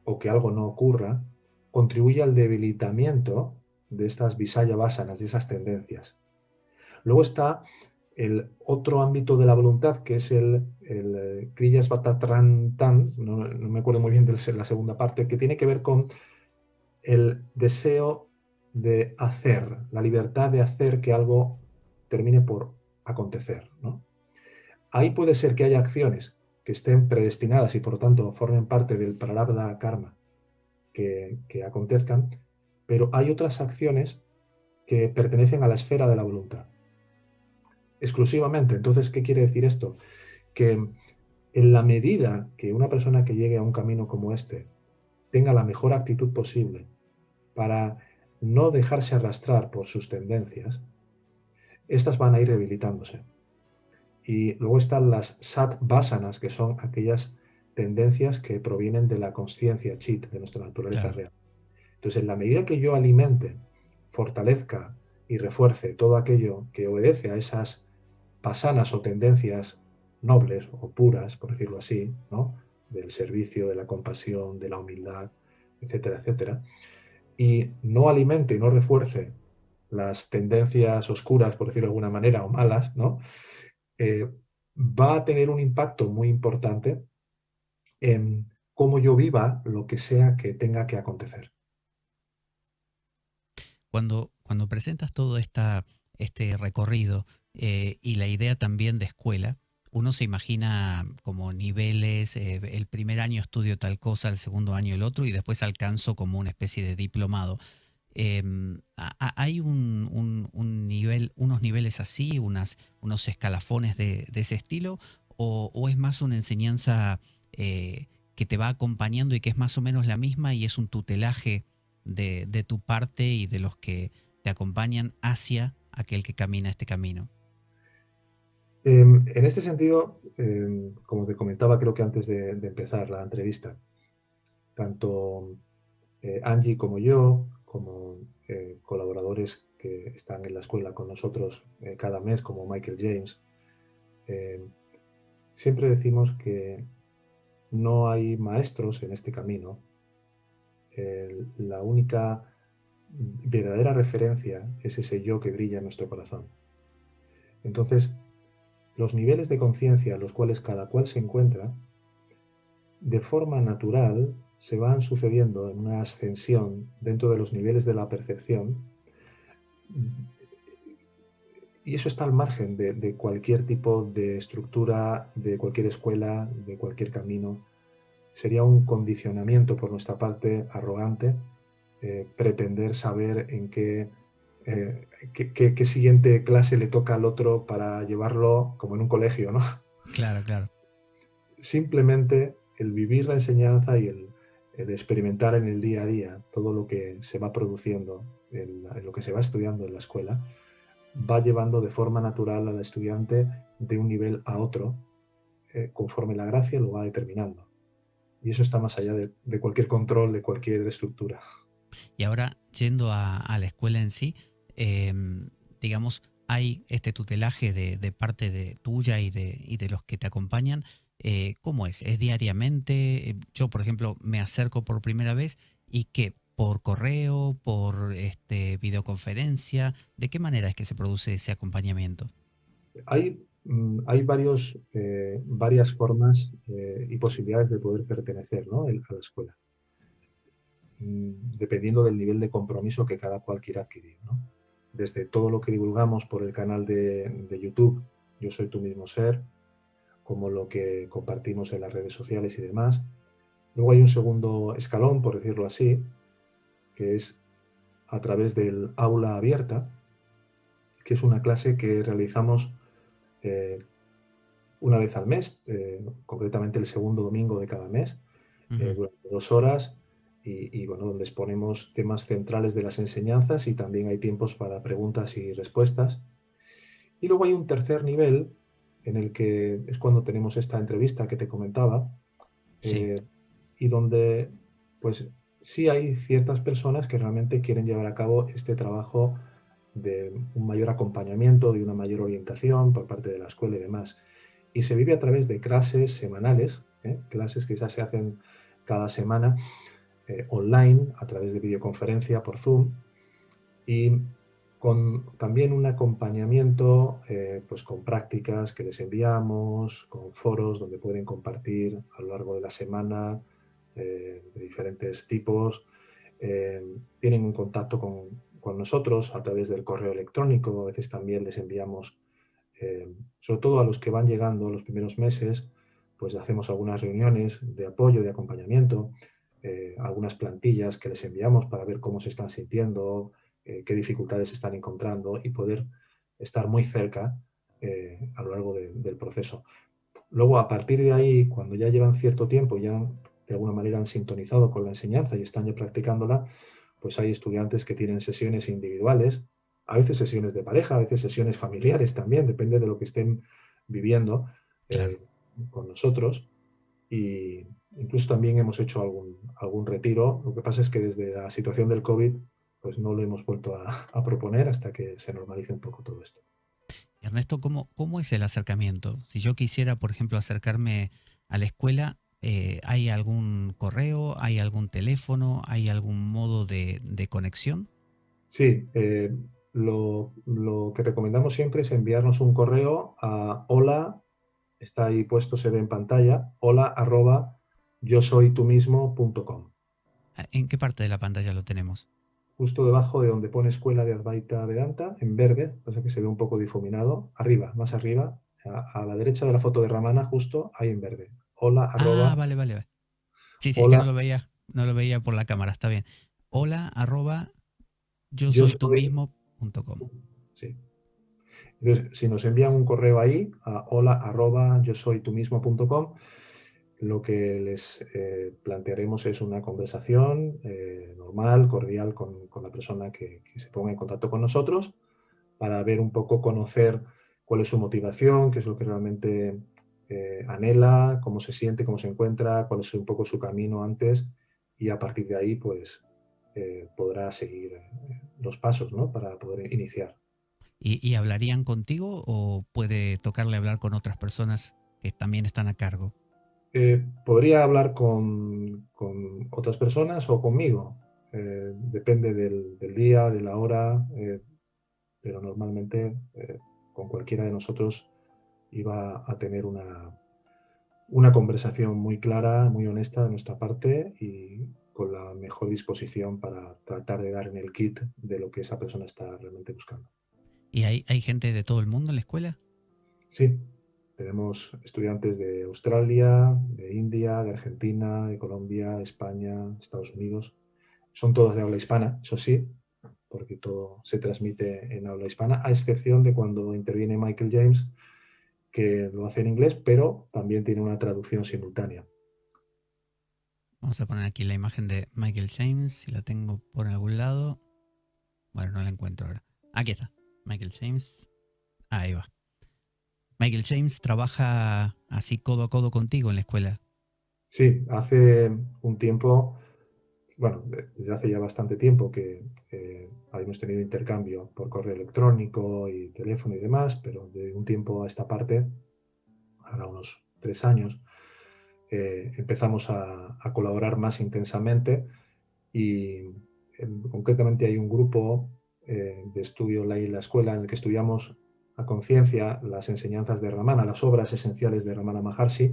Speaker 2: o que algo no ocurra contribuye al debilitamiento de estas visaya vasanas, de esas tendencias. Luego está el otro ámbito de la voluntad, que es el Kriyas Vatatrantan, no me acuerdo muy bien de la segunda parte, que tiene que ver con el deseo de hacer, la libertad de hacer que algo termine por acontecer, ¿no? Ahí puede ser que haya acciones que estén predestinadas y por lo tanto formen parte del prarabdha karma que acontezcan, pero hay otras acciones que pertenecen a la esfera de la voluntad exclusivamente. Entonces, ¿qué quiere decir esto? Que en la medida que una persona que llegue a un camino como este tenga la mejor actitud posible para no dejarse arrastrar por sus tendencias, estas van a ir debilitándose. Y luego están las sat vasanas, que son aquellas tendencias que provienen de la consciencia chit, de nuestra naturaleza
Speaker 1: Claro.
Speaker 2: real. Entonces, en la medida que yo alimente, fortalezca y refuerce todo aquello que obedece a esas pasanas o tendencias nobles o puras, por decirlo así, ¿no? Del servicio, de la compasión, de la humildad, etcétera, etcétera, y no alimente y no refuerce las tendencias oscuras, por decirlo de alguna manera, o malas, ¿no? Eh, va a tener un impacto muy importante en cómo yo viva lo que sea que tenga que acontecer.
Speaker 1: Cuando presentas todo este recorrido y la idea también de escuela, uno se imagina como niveles, el primer año estudio tal cosa, el segundo año el otro y después alcanzo como una especie de diplomado. ¿Hay un nivel, unos niveles así, unos escalafones de ese estilo? ¿O es más una enseñanza que te va acompañando y que es más o menos la misma y es un tutelaje de tu parte y de los que te acompañan hacia aquel que camina este camino?
Speaker 2: En este sentido, como te comentaba, creo que antes de empezar la entrevista, tanto Angie como yo, como colaboradores que están en la escuela con nosotros cada mes, como Michael James, eh, siempre decimos que no hay maestros en este camino. La única verdadera referencia es ese yo que brilla en nuestro corazón. Entonces, los niveles de conciencia a los cuales cada cual se encuentra, de forma natural, se van sucediendo en una ascensión dentro de los niveles de la percepción, y eso está al margen de cualquier tipo de estructura, de cualquier escuela, de cualquier camino. Sería un condicionamiento por nuestra parte arrogante pretender saber en qué siguiente clase le toca al otro para llevarlo como en un colegio, ¿no?
Speaker 1: Claro, claro.
Speaker 2: Simplemente el vivir la enseñanza y el experimentar en el día a día todo lo que se va produciendo, en lo que se va estudiando en la escuela, va llevando de forma natural al estudiante de un nivel a otro, conforme la gracia lo va determinando. Y eso está más allá de cualquier control, de cualquier estructura.
Speaker 1: Y ahora, yendo a la escuela en sí, eh, digamos, hay este tutelaje de parte de tuya y de los que te acompañan. ¿Cómo es? ¿Es diariamente? Yo, por ejemplo, me acerco por primera vez y que por correo, por videoconferencia, ¿de qué manera es que se produce ese acompañamiento?
Speaker 2: Hay varias formas y posibilidades de poder pertenecer, ¿no? A la escuela, dependiendo del nivel de compromiso que cada cual quiera adquirir, ¿no? Desde todo lo que divulgamos por el canal de YouTube, Yo Soy Tu Mismo Ser, como lo que compartimos en las redes sociales y demás. Luego hay un segundo escalón, por decirlo así, que es a través del aula abierta, que es una clase que realizamos eh, una vez al mes, concretamente el segundo domingo de cada mes,
Speaker 1: Ujú.
Speaker 2: durante 2 horas, bueno, donde exponemos temas centrales de las enseñanzas y también hay tiempos para preguntas y respuestas. Y luego hay un tercer nivel en el que es cuando tenemos esta entrevista que te comentaba,
Speaker 1: Sí,
Speaker 2: y donde pues sí hay ciertas personas que realmente quieren llevar a cabo este trabajo de un mayor acompañamiento, de una mayor orientación por parte de la escuela y demás. Y se vive a través de clases semanales, clases que ya se hacen cada semana, online, a través de videoconferencia por Zoom, y con también un acompañamiento, pues con prácticas que les enviamos, con foros donde pueden compartir a lo largo de la semana, de diferentes tipos. Tienen un contacto con nosotros a través del correo electrónico. A veces también les enviamos, sobre todo a los que van llegando los primeros meses, pues hacemos algunas reuniones de apoyo, de acompañamiento, algunas plantillas que les enviamos para ver cómo se están sintiendo, qué dificultades están encontrando y poder estar muy cerca a lo largo del proceso. Luego, a partir de ahí, cuando ya llevan cierto tiempo, ya de alguna manera han sintonizado con la enseñanza y están ya practicándola, pues hay estudiantes que tienen sesiones individuales, a veces sesiones de pareja, a veces sesiones familiares también, depende de lo que estén viviendo
Speaker 1: claro.
Speaker 2: eh, con nosotros. Y incluso también hemos hecho algún retiro. Lo que pasa es que desde la situación del COVID, pues no lo hemos vuelto a proponer hasta que se normalice un poco todo esto.
Speaker 1: Ernesto, ¿cómo es el acercamiento? Si yo quisiera, por ejemplo, acercarme a la escuela, ¿hay algún correo, hay algún teléfono, hay algún modo de conexión?
Speaker 2: Sí, lo que recomendamos siempre es enviarnos un correo a hola, está ahí puesto, se ve en pantalla, hola arroba yo soy tú mismo.com.
Speaker 1: ¿En qué parte de la pantalla lo tenemos?
Speaker 2: Justo debajo de donde pone Escuela de Advaita Vedanta, en verde, pasa que se ve un poco difuminado, arriba, más arriba, a la derecha de la foto de Ramana, justo ahí en verde. Hola
Speaker 1: Ah,
Speaker 2: arroba,
Speaker 1: vale, vale, vale. Sí, sí, es que
Speaker 2: hola,
Speaker 1: no lo veía por la cámara, está bien. Hola, arroba, yo
Speaker 2: yo
Speaker 1: soy tú
Speaker 2: soy,
Speaker 1: mismo.com.
Speaker 2: sí. Entonces, si nos envían un correo ahí a hola arroba yo soy tú mismo.com, lo que les plantearemos es una conversación normal, cordial con la persona que se ponga en contacto con nosotros para ver un poco, conocer cuál es su motivación, qué es lo que realmente anhela, cómo se siente, cómo se encuentra, cuál es un poco su camino antes y a partir de ahí pues podrá seguir los pasos, ¿no? Para poder iniciar.
Speaker 1: ¿Y hablarían contigo o puede tocarle hablar con otras personas que también están a cargo?
Speaker 2: Podría hablar con otras personas o conmigo, depende del día, de la hora, pero normalmente con cualquiera de nosotros iba a tener una conversación muy clara, muy honesta de nuestra parte y con la mejor disposición para tratar de dar en el kit de lo que esa persona está realmente buscando.
Speaker 1: ¿Y hay gente de todo el mundo en la escuela?
Speaker 2: Sí, tenemos estudiantes de Australia, de India, de Argentina, de Colombia, España, Estados Unidos. Son todos de habla hispana, eso sí, porque todo se transmite en habla hispana, a excepción de cuando interviene Michael James, que lo hace en inglés, pero también tiene una traducción simultánea.
Speaker 1: Vamos a poner aquí la imagen de Michael James, si la tengo por algún lado. Bueno, no la encuentro ahora. Aquí está, Michael James. Ahí va. Michael James trabaja así codo a codo contigo en la escuela.
Speaker 2: Sí, hace un tiempo, bueno, desde hace ya bastante tiempo que habíamos tenido intercambio por correo electrónico y teléfono y demás, pero de un tiempo a esta parte, ahora unos 3 años, empezamos a colaborar más intensamente y concretamente hay un grupo de estudio en la escuela en el que estudiamos a conciencia las enseñanzas de Ramana, las obras esenciales de Ramana Maharshi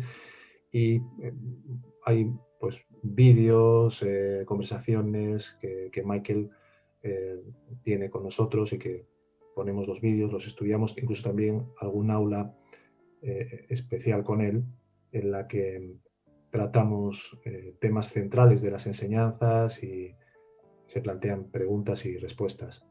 Speaker 2: y hay pues vídeos, conversaciones que Michael eh, tiene con nosotros y que ponemos los vídeos, los estudiamos, incluso también algún aula especial con él en la que tratamos temas centrales de las enseñanzas y se plantean preguntas y respuestas.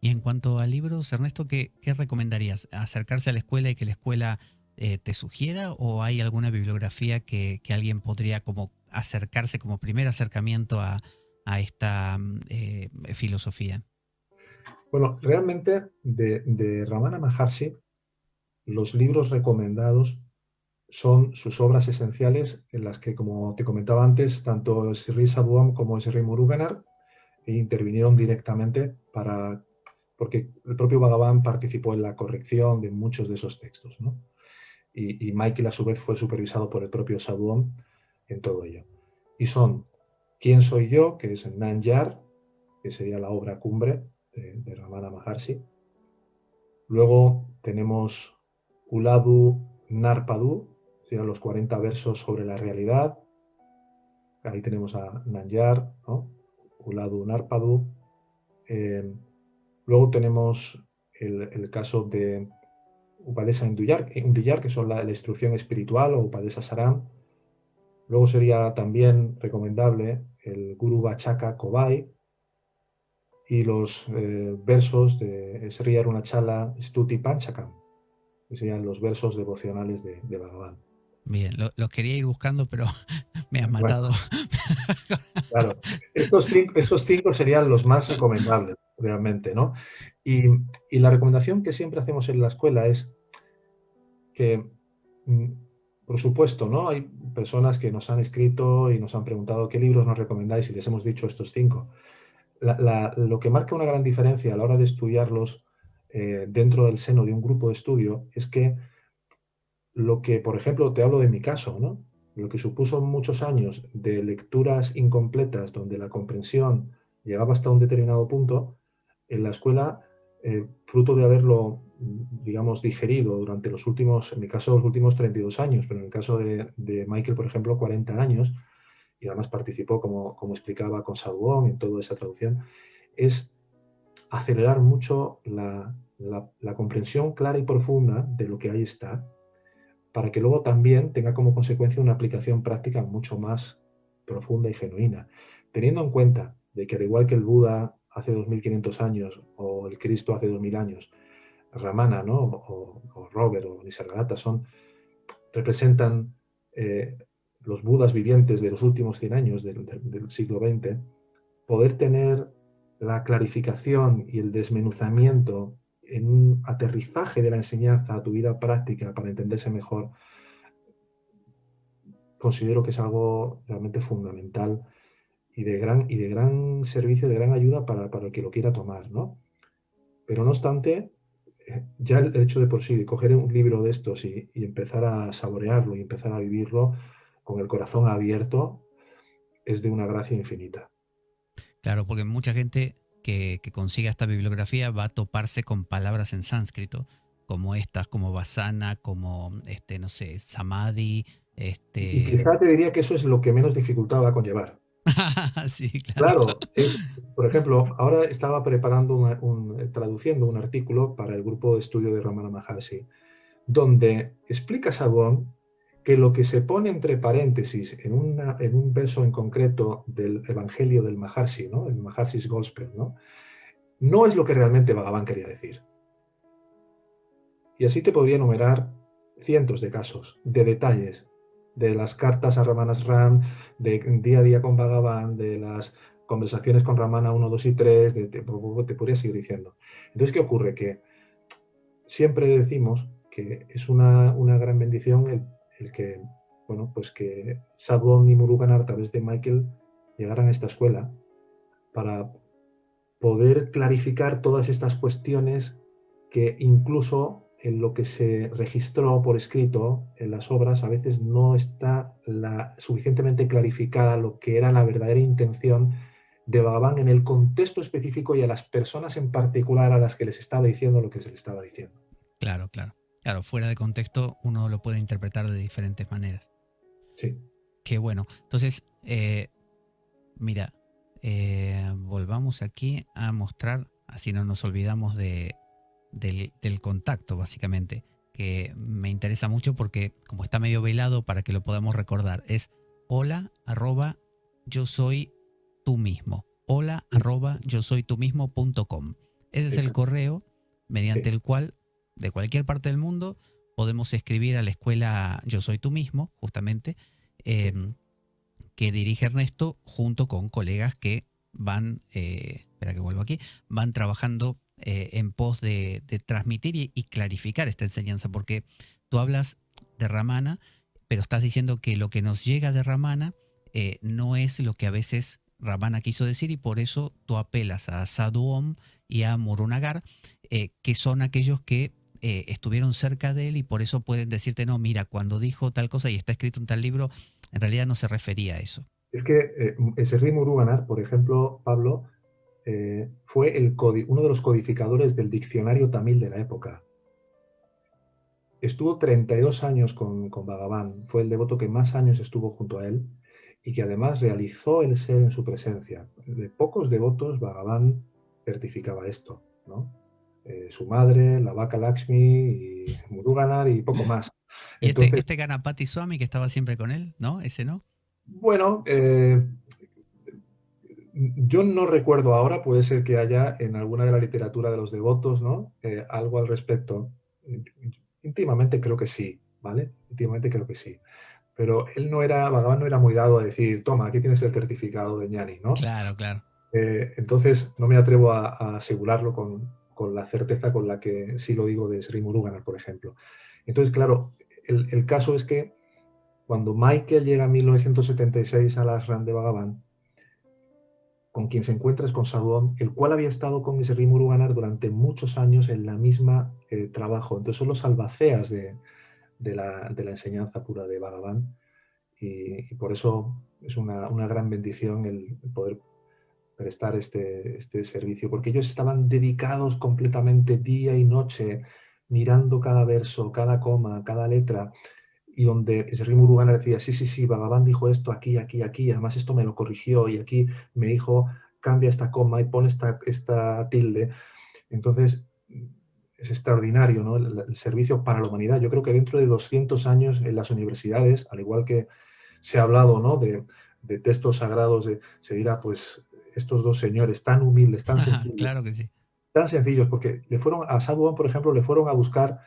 Speaker 1: Y en cuanto a libros, Ernesto, ¿qué recomendarías? ¿Acercarse a la escuela y que la escuela te sugiera o hay alguna bibliografía que alguien podría como acercarse como primer acercamiento a esta filosofía?
Speaker 2: Bueno, realmente de Ramana Maharshi, los libros recomendados son sus obras esenciales en las que, como te comentaba antes, tanto Sri Sadhuam como Sri Muruganar intervinieron directamente porque el propio Bhagavan participó en la corrección de muchos de esos textos, ¿no? Y Michael a su vez fue supervisado por el propio Sadhuam en todo ello. Y son ¿Quién soy yo?, que es Nanyar, que sería la obra cumbre de Ramana Maharshi. Luego tenemos Uladu Narpadu, serían los 40 versos sobre la realidad. Ahí tenemos a Nanyar, ¿no? Uladu Narpadu. Luego tenemos el caso de Upadesa Induyar, que son la instrucción espiritual, o Upadesa Saram. Luego sería también recomendable el Guru Vachaka Kobai y los versos de Sri Arunachala Stuti Panchakam, que serían los versos devocionales de Bhagavan.
Speaker 1: Bien, los quería ir buscando, pero me has
Speaker 2: Bueno,
Speaker 1: matado.
Speaker 2: claro, estos cinco serían los más recomendables, realmente, ¿no? Y la recomendación que siempre hacemos en la escuela es que, por supuesto, ¿no? Hay personas que nos han escrito y nos han preguntado qué libros nos recomendáis y les hemos dicho estos cinco. Lo que marca una gran diferencia a la hora de estudiarlos dentro del seno de un grupo de estudio es que lo que, por ejemplo, te hablo de mi caso, ¿no? Lo que supuso muchos años de lecturas incompletas donde la comprensión llegaba hasta un determinado punto, en la escuela, fruto de haberlo, digamos, digerido durante los últimos, en mi caso, los últimos 32 años, pero en el caso de Michael, por ejemplo, 40 años, y además participó, como explicaba, con Sadhuam en toda esa traducción, es acelerar mucho la comprensión clara y profunda de lo que ahí está, para que luego también tenga como consecuencia una aplicación práctica mucho más profunda y genuina, teniendo en cuenta de que al igual que el Buda hace 2500 años o el Cristo hace 2000 años, Ramana, ¿no? o Robert o Nisargadatta representan los Budas vivientes de los últimos 100 años del siglo XX, poder tener la clarificación y el desmenuzamiento en un aterrizaje de la enseñanza a tu vida práctica para entenderse mejor, considero que es algo realmente fundamental y de gran servicio, de gran ayuda para el que lo quiera tomar, ¿no? Pero no obstante, ya el hecho de por sí, de coger un libro de estos y empezar a saborearlo y empezar a vivirlo con el corazón abierto, es de una gracia infinita.
Speaker 1: Claro, porque mucha gente que consiga esta bibliografía va a toparse con palabras en sánscrito, como estas, como vasana, como, no sé, samadhi,
Speaker 2: Y quizá te diría que eso es lo que menos dificultad va a conllevar.
Speaker 1: Sí, claro.
Speaker 2: Claro, por ejemplo, ahora estaba preparando traduciendo un artículo para el grupo de estudio de Ramana Maharshi, donde explica Sadhuam que lo que se pone entre paréntesis en un verso en concreto del Evangelio del Maharshi, ¿no? El Maharshi's Gospel, no es lo que realmente Bhagavan quería decir. Y así te podría enumerar cientos de casos, de detalles, de las cartas a Ramanas Ram, de día a día con Bhagavan, de las conversaciones con Ramana 1, 2 y 3, te podría seguir diciendo. Entonces, ¿qué ocurre? Que siempre decimos que es una gran bendición el que, bueno, pues que Sadhuam y Muruganar, a través de Michael, llegaran a esta escuela para poder clarificar todas estas cuestiones que incluso en lo que se registró por escrito en las obras a veces no está suficientemente clarificada lo que era la verdadera intención de Bhagavan en el contexto específico y a las personas en particular a las que les estaba diciendo lo que se les estaba diciendo.
Speaker 1: Claro, claro. Claro, fuera de contexto uno lo puede interpretar de diferentes maneras.
Speaker 2: Sí.
Speaker 1: Qué bueno. Entonces, mira, volvamos aquí a mostrar, así no nos olvidamos del contacto, básicamente, que me interesa mucho porque como está medio velado, para que lo podamos recordar, es hola@yo soy tú mismo. hola@yo soy tú mismo.com. Ese es el correo mediante el cual, de cualquier parte del mundo, podemos escribir a la escuela Yo Soy Tú Mismo, justamente, que dirige Ernesto junto con colegas que van, espera que vuelvo aquí, van trabajando en pos de transmitir y clarificar esta enseñanza, porque tú hablas de Ramana, pero estás diciendo que lo que nos llega de Ramana no es lo que a veces Ramana quiso decir, y por eso tú apelas a Sadhu Om y a Murunagar, que son aquellos que estuvieron cerca de él y por eso pueden decirte, no, mira, cuando dijo tal cosa y está escrito en tal libro, en realidad no se refería a eso.
Speaker 2: Es que ese Sri Muruganar, por ejemplo, Pablo, fue uno de los codificadores del diccionario tamil de la época. Estuvo 32 años con Bhagavan, fue el devoto que más años estuvo junto a él y que además realizó el ser en su presencia. De pocos devotos, Bhagavan certificaba esto, ¿no? Su madre, la vaca Lakshmi y Muruganar y poco más.
Speaker 1: Y
Speaker 2: Entonces,
Speaker 1: este Ganapati Swami que estaba siempre con él, ¿no? Ese no.
Speaker 2: bueno, yo no recuerdo ahora, puede ser que haya en alguna de la literatura de los devotos, ¿no? Algo al respecto. Íntimamente creo que sí, ¿vale? Íntimamente creo que sí. Pero Bhagavan no era muy dado a decir, toma, aquí tienes el certificado de ñani, ¿no?
Speaker 1: Claro, claro.
Speaker 2: Entonces no me atrevo a asegurarlo con la certeza con la que sí lo digo de Sri Muruganar, por ejemplo. Entonces, claro, el caso es que cuando Michael llega en 1976 al ashram de Bhagavan, con quien se encuentra es con Sadhuam, el cual había estado con Sri Muruganar durante muchos años en la misma trabajo. Entonces son los albaceas de la enseñanza pura de Bhagavan y por eso es una gran bendición el poder prestar este servicio, porque ellos estaban dedicados completamente día y noche, mirando cada verso, cada coma, cada letra, y donde Sri Muruganar decía, sí, sí, sí, Bhagavan dijo esto aquí, aquí, aquí, además esto me lo corrigió, y aquí me dijo, cambia esta coma y pon esta tilde. Entonces, es extraordinario, ¿no? El servicio para la humanidad. Yo creo que dentro de 200 años en las universidades, al igual que se ha hablado, ¿no? de textos sagrados, se dirá, pues, estos dos señores tan humildes,
Speaker 1: Claro que sí.
Speaker 2: tan sencillos, porque a Sadhuam, por ejemplo, le fueron a buscar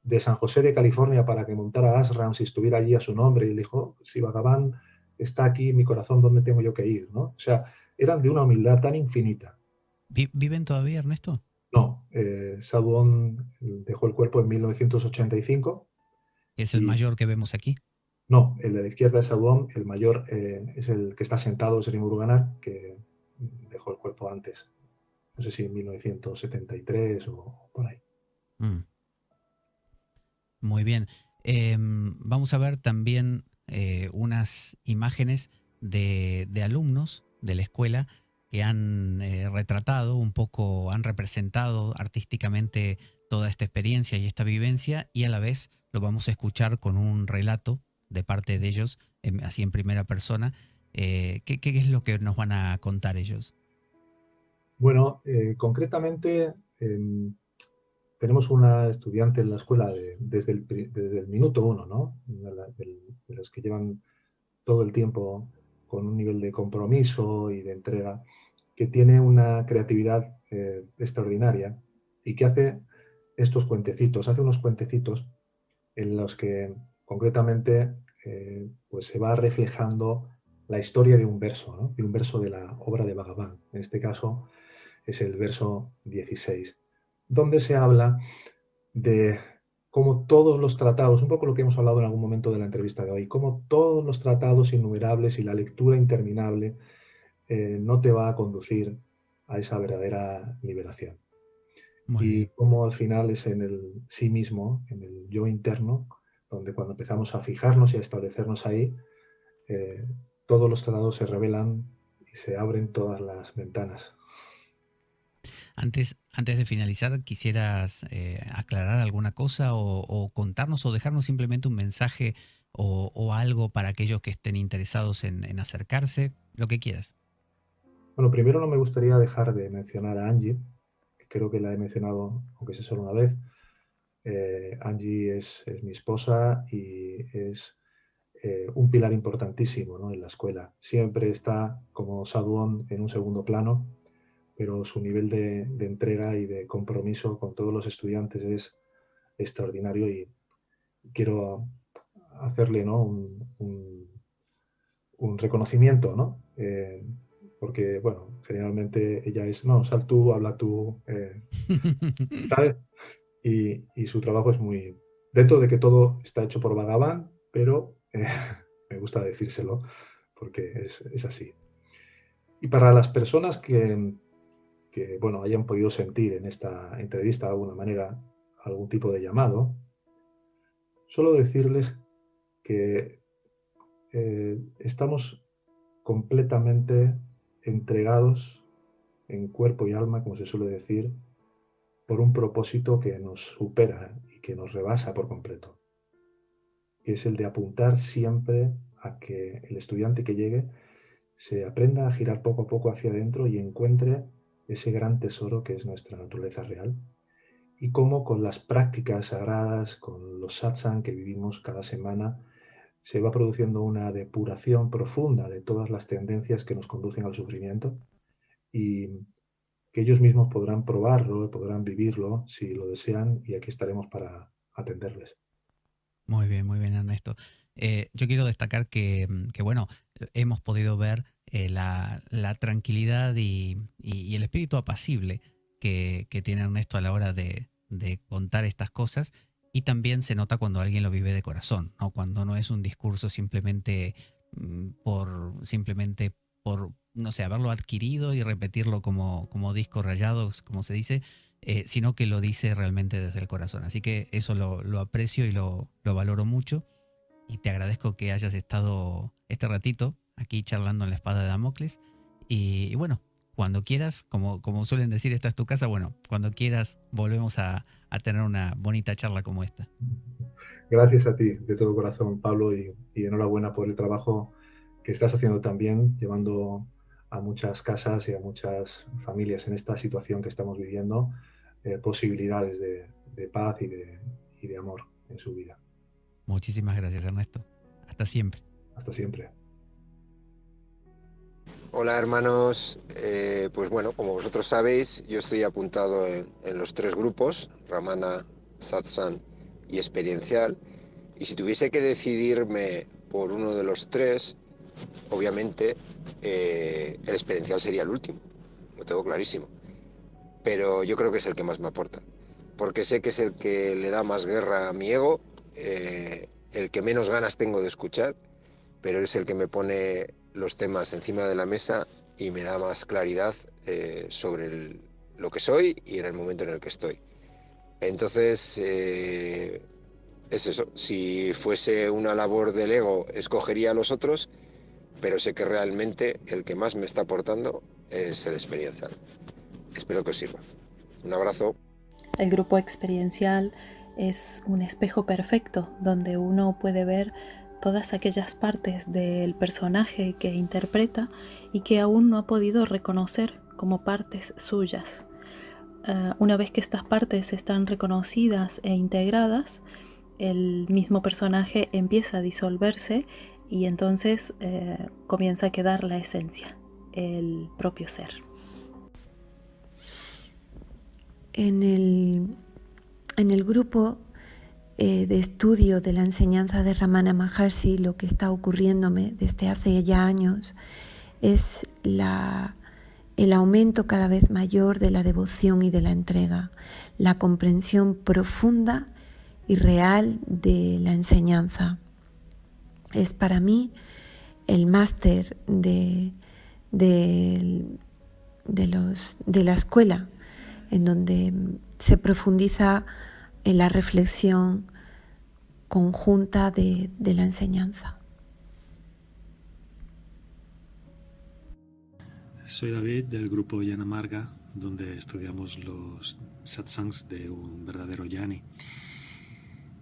Speaker 2: de San José de California para que montara ashram si estuviera allí a su nombre, y él dijo, si Bhagavan está aquí en mi corazón, ¿dónde tengo yo que ir? ¿No? O sea, eran de una humildad tan infinita.
Speaker 1: ¿Viven todavía, Ernesto?
Speaker 2: No, Sadhuam dejó el cuerpo en 1985
Speaker 1: Es el
Speaker 2: y
Speaker 1: mayor que vemos aquí.
Speaker 2: no, el de la izquierda es Sadhuam, el mayor es el que está sentado, Sri Muruganar, que dejó el cuerpo antes. No sé si en 1973 o por ahí.
Speaker 1: Mm, muy bien. Vamos a ver también unas imágenes de alumnos de la escuela que han retratado un poco, han representado artísticamente toda esta experiencia y esta vivencia, y a la vez lo vamos a escuchar con un relato de parte de ellos, así en primera persona. ¿Qué es lo que nos van a contar ellos?
Speaker 2: Bueno, concretamente tenemos una estudiante en la escuela desde el minuto uno, ¿no? De los que llevan todo el tiempo con un nivel de compromiso y de entrega, que tiene una creatividad extraordinaria y que hace unos cuentecitos en los que concretamente pues se va reflejando la historia de un verso, ¿no? De un verso de la obra de Bhagavan. En este caso es el verso 16, donde se habla de cómo todos los tratados, un poco lo que hemos hablado en algún momento de la entrevista de hoy, cómo todos los tratados innumerables y la lectura interminable no te va a conducir a esa verdadera liberación.
Speaker 1: Muy
Speaker 2: Y
Speaker 1: bien.
Speaker 2: cómo al final es en el sí mismo, en el yo interno, donde cuando empezamos a fijarnos y a establecernos ahí, eh, todos los tratados se revelan y se abren todas las ventanas.
Speaker 1: Antes de finalizar, ¿quisieras aclarar alguna cosa o contarnos o dejarnos simplemente un mensaje o algo para aquellos que estén interesados en acercarse? Lo que quieras.
Speaker 2: Bueno, primero no me gustaría dejar de mencionar a Angie, que creo que la he mencionado, aunque sea solo una vez. Angie es mi esposa y es un pilar importantísimo, ¿no? En la escuela. Siempre está como Sadhuam en un segundo plano, pero su nivel de entrega y de compromiso con todos los estudiantes es extraordinario y quiero hacerle, ¿no? un reconocimiento, ¿no? porque, bueno, generalmente ella es, no, sal tú, habla tú, ¿sabes? Y su trabajo es muy, dentro de que todo está hecho por Bhagavan, pero me gusta decírselo porque es así. Y para las personas que, bueno, hayan podido sentir en esta entrevista de alguna manera algún tipo de llamado, solo decirles que estamos completamente entregados en cuerpo y alma, como se suele decir, por un propósito que nos supera y que nos rebasa por completo, que es el de apuntar siempre a que el estudiante que llegue se aprenda a girar poco a poco hacia adentro y encuentre ese gran tesoro que es nuestra naturaleza real, y cómo con las prácticas sagradas, con los satsang que vivimos cada semana, se va produciendo una depuración profunda de todas las tendencias que nos conducen al sufrimiento, y que ellos mismos podrán probarlo, podrán vivirlo si lo desean, y aquí estaremos para atenderles.
Speaker 1: Muy bien, Ernesto. Yo quiero destacar que, bueno, hemos podido ver la tranquilidad y el espíritu apacible que tiene Ernesto a la hora de contar estas cosas, y también se nota cuando alguien lo vive de corazón, ¿no? Cuando no es un discurso simplemente por, no sé, haberlo adquirido y repetirlo como disco rayado, como se dice, sino que lo dice realmente desde el corazón. Así que eso lo aprecio y lo valoro mucho, y te agradezco que hayas estado este ratito aquí charlando en la espada de Damocles. Y bueno, cuando quieras, como suelen decir, esta es tu casa, bueno, cuando quieras volvemos a tener una bonita charla como esta.
Speaker 2: Gracias a ti, de todo corazón, Pablo, y enhorabuena por el trabajo que estás haciendo también, llevando a muchas casas y a muchas familias en esta situación que estamos viviendo, posibilidades de paz y de amor en su vida.
Speaker 1: Muchísimas gracias, Ernesto. Hasta siempre.
Speaker 2: Hasta siempre.
Speaker 3: Hola hermanos, pues bueno, como vosotros sabéis, yo estoy apuntado en los 3 grupos, Ramana, Satsang y Experiencial, y si tuviese que decidirme por uno de los 3, obviamente el Experiencial sería el último, lo tengo clarísimo, pero yo creo que es el que más me aporta, porque sé que es el que le da más guerra a mi ego, el que menos ganas tengo de escuchar, pero es el que me pone los temas encima de la mesa y me da más claridad sobre lo que soy y en el momento en el que estoy. Entonces, es eso. Si fuese una labor del ego, escogería a los otros, pero sé que realmente el que más me está aportando es el experiencial. Espero que os sirva. Un abrazo.
Speaker 4: El grupo experiencial es un espejo perfecto donde uno puede ver todas aquellas partes del personaje que interpreta y que aún no ha podido reconocer como partes suyas. Una vez que estas partes están reconocidas e integradas, el mismo personaje empieza a disolverse y entonces comienza a quedar la esencia, el propio ser.
Speaker 5: En el grupo de estudio de la enseñanza de Ramana Maharshi, lo que está ocurriéndome desde hace ya años es el aumento cada vez mayor de la devoción y de la entrega, la comprensión profunda y real de la enseñanza. Es para mí el máster de la escuela, en donde se profundiza en la reflexión conjunta de la enseñanza.
Speaker 6: Soy David del grupo Yana Marga, donde estudiamos los satsangs de un verdadero yani.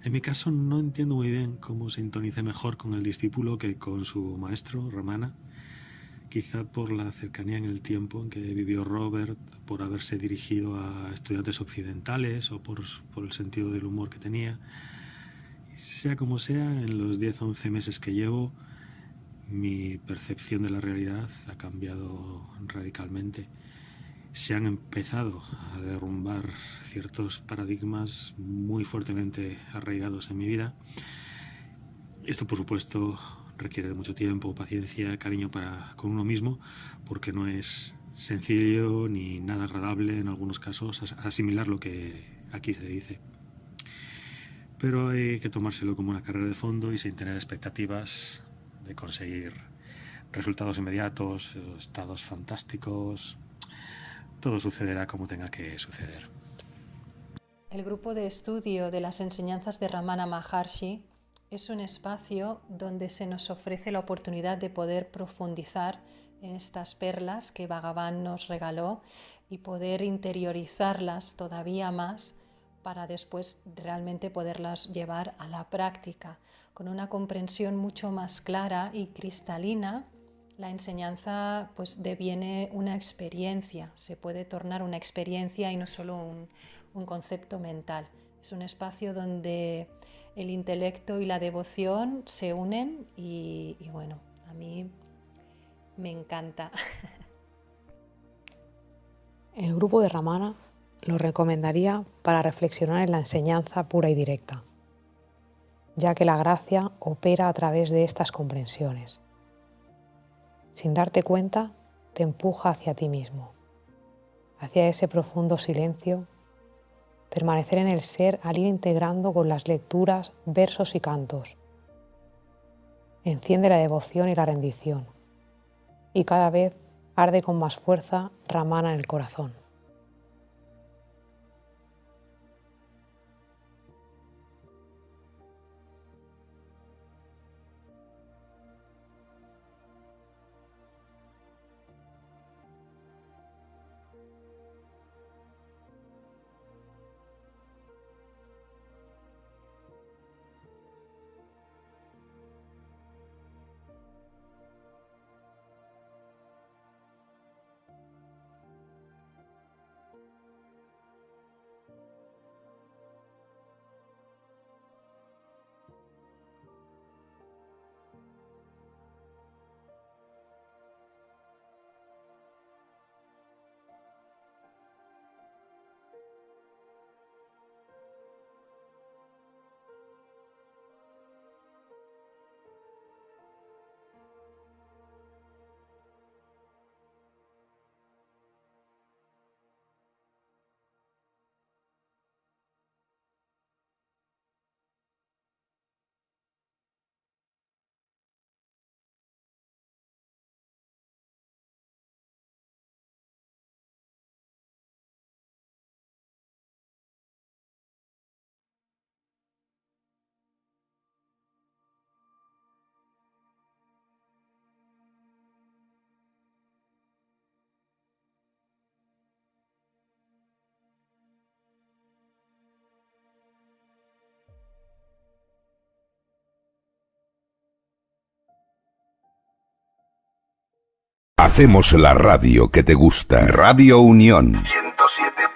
Speaker 6: En mi caso no entiendo muy bien cómo sintonice mejor con el discípulo que con su maestro, Ramana. Quizá por la cercanía en el tiempo en que vivió Robert, por haberse dirigido a estudiantes occidentales o por el sentido del humor que tenía. Sea como sea, en los 10-11 meses que llevo, mi percepción de la realidad ha cambiado radicalmente. Se han empezado a derrumbar ciertos paradigmas muy fuertemente arraigados en mi vida. Esto, por supuesto, requiere de mucho tiempo, paciencia, cariño con uno mismo, porque no es sencillo ni nada agradable en algunos casos asimilar lo que aquí se dice. Pero hay que tomárselo como una carrera de fondo y sin tener expectativas de conseguir resultados inmediatos, estados fantásticos. Todo sucederá como tenga que suceder.
Speaker 7: El grupo de estudio de las enseñanzas de Ramana Maharshi es un espacio donde se nos ofrece la oportunidad de poder profundizar en estas perlas que Bhagavan nos regaló y poder interiorizarlas todavía más para después realmente poderlas llevar a la práctica. Con una comprensión mucho más clara y cristalina, la enseñanza pues deviene una experiencia, se puede tornar una experiencia y no solo un concepto mental. Es un espacio donde el intelecto y la devoción se unen y bueno, a mí me encanta.
Speaker 8: El grupo de Ramana lo recomendaría para reflexionar en la enseñanza pura y directa, ya que la gracia opera a través de estas comprensiones. Sin darte cuenta, te empuja hacia ti mismo, hacia ese profundo silencio. Permanecer en el ser al ir integrando con las lecturas, versos y cantos. Enciende la devoción y la rendición, y cada vez arde con más fuerza Ramana en el corazón.
Speaker 9: Hacemos la radio que te gusta. Radio Unión 107.8.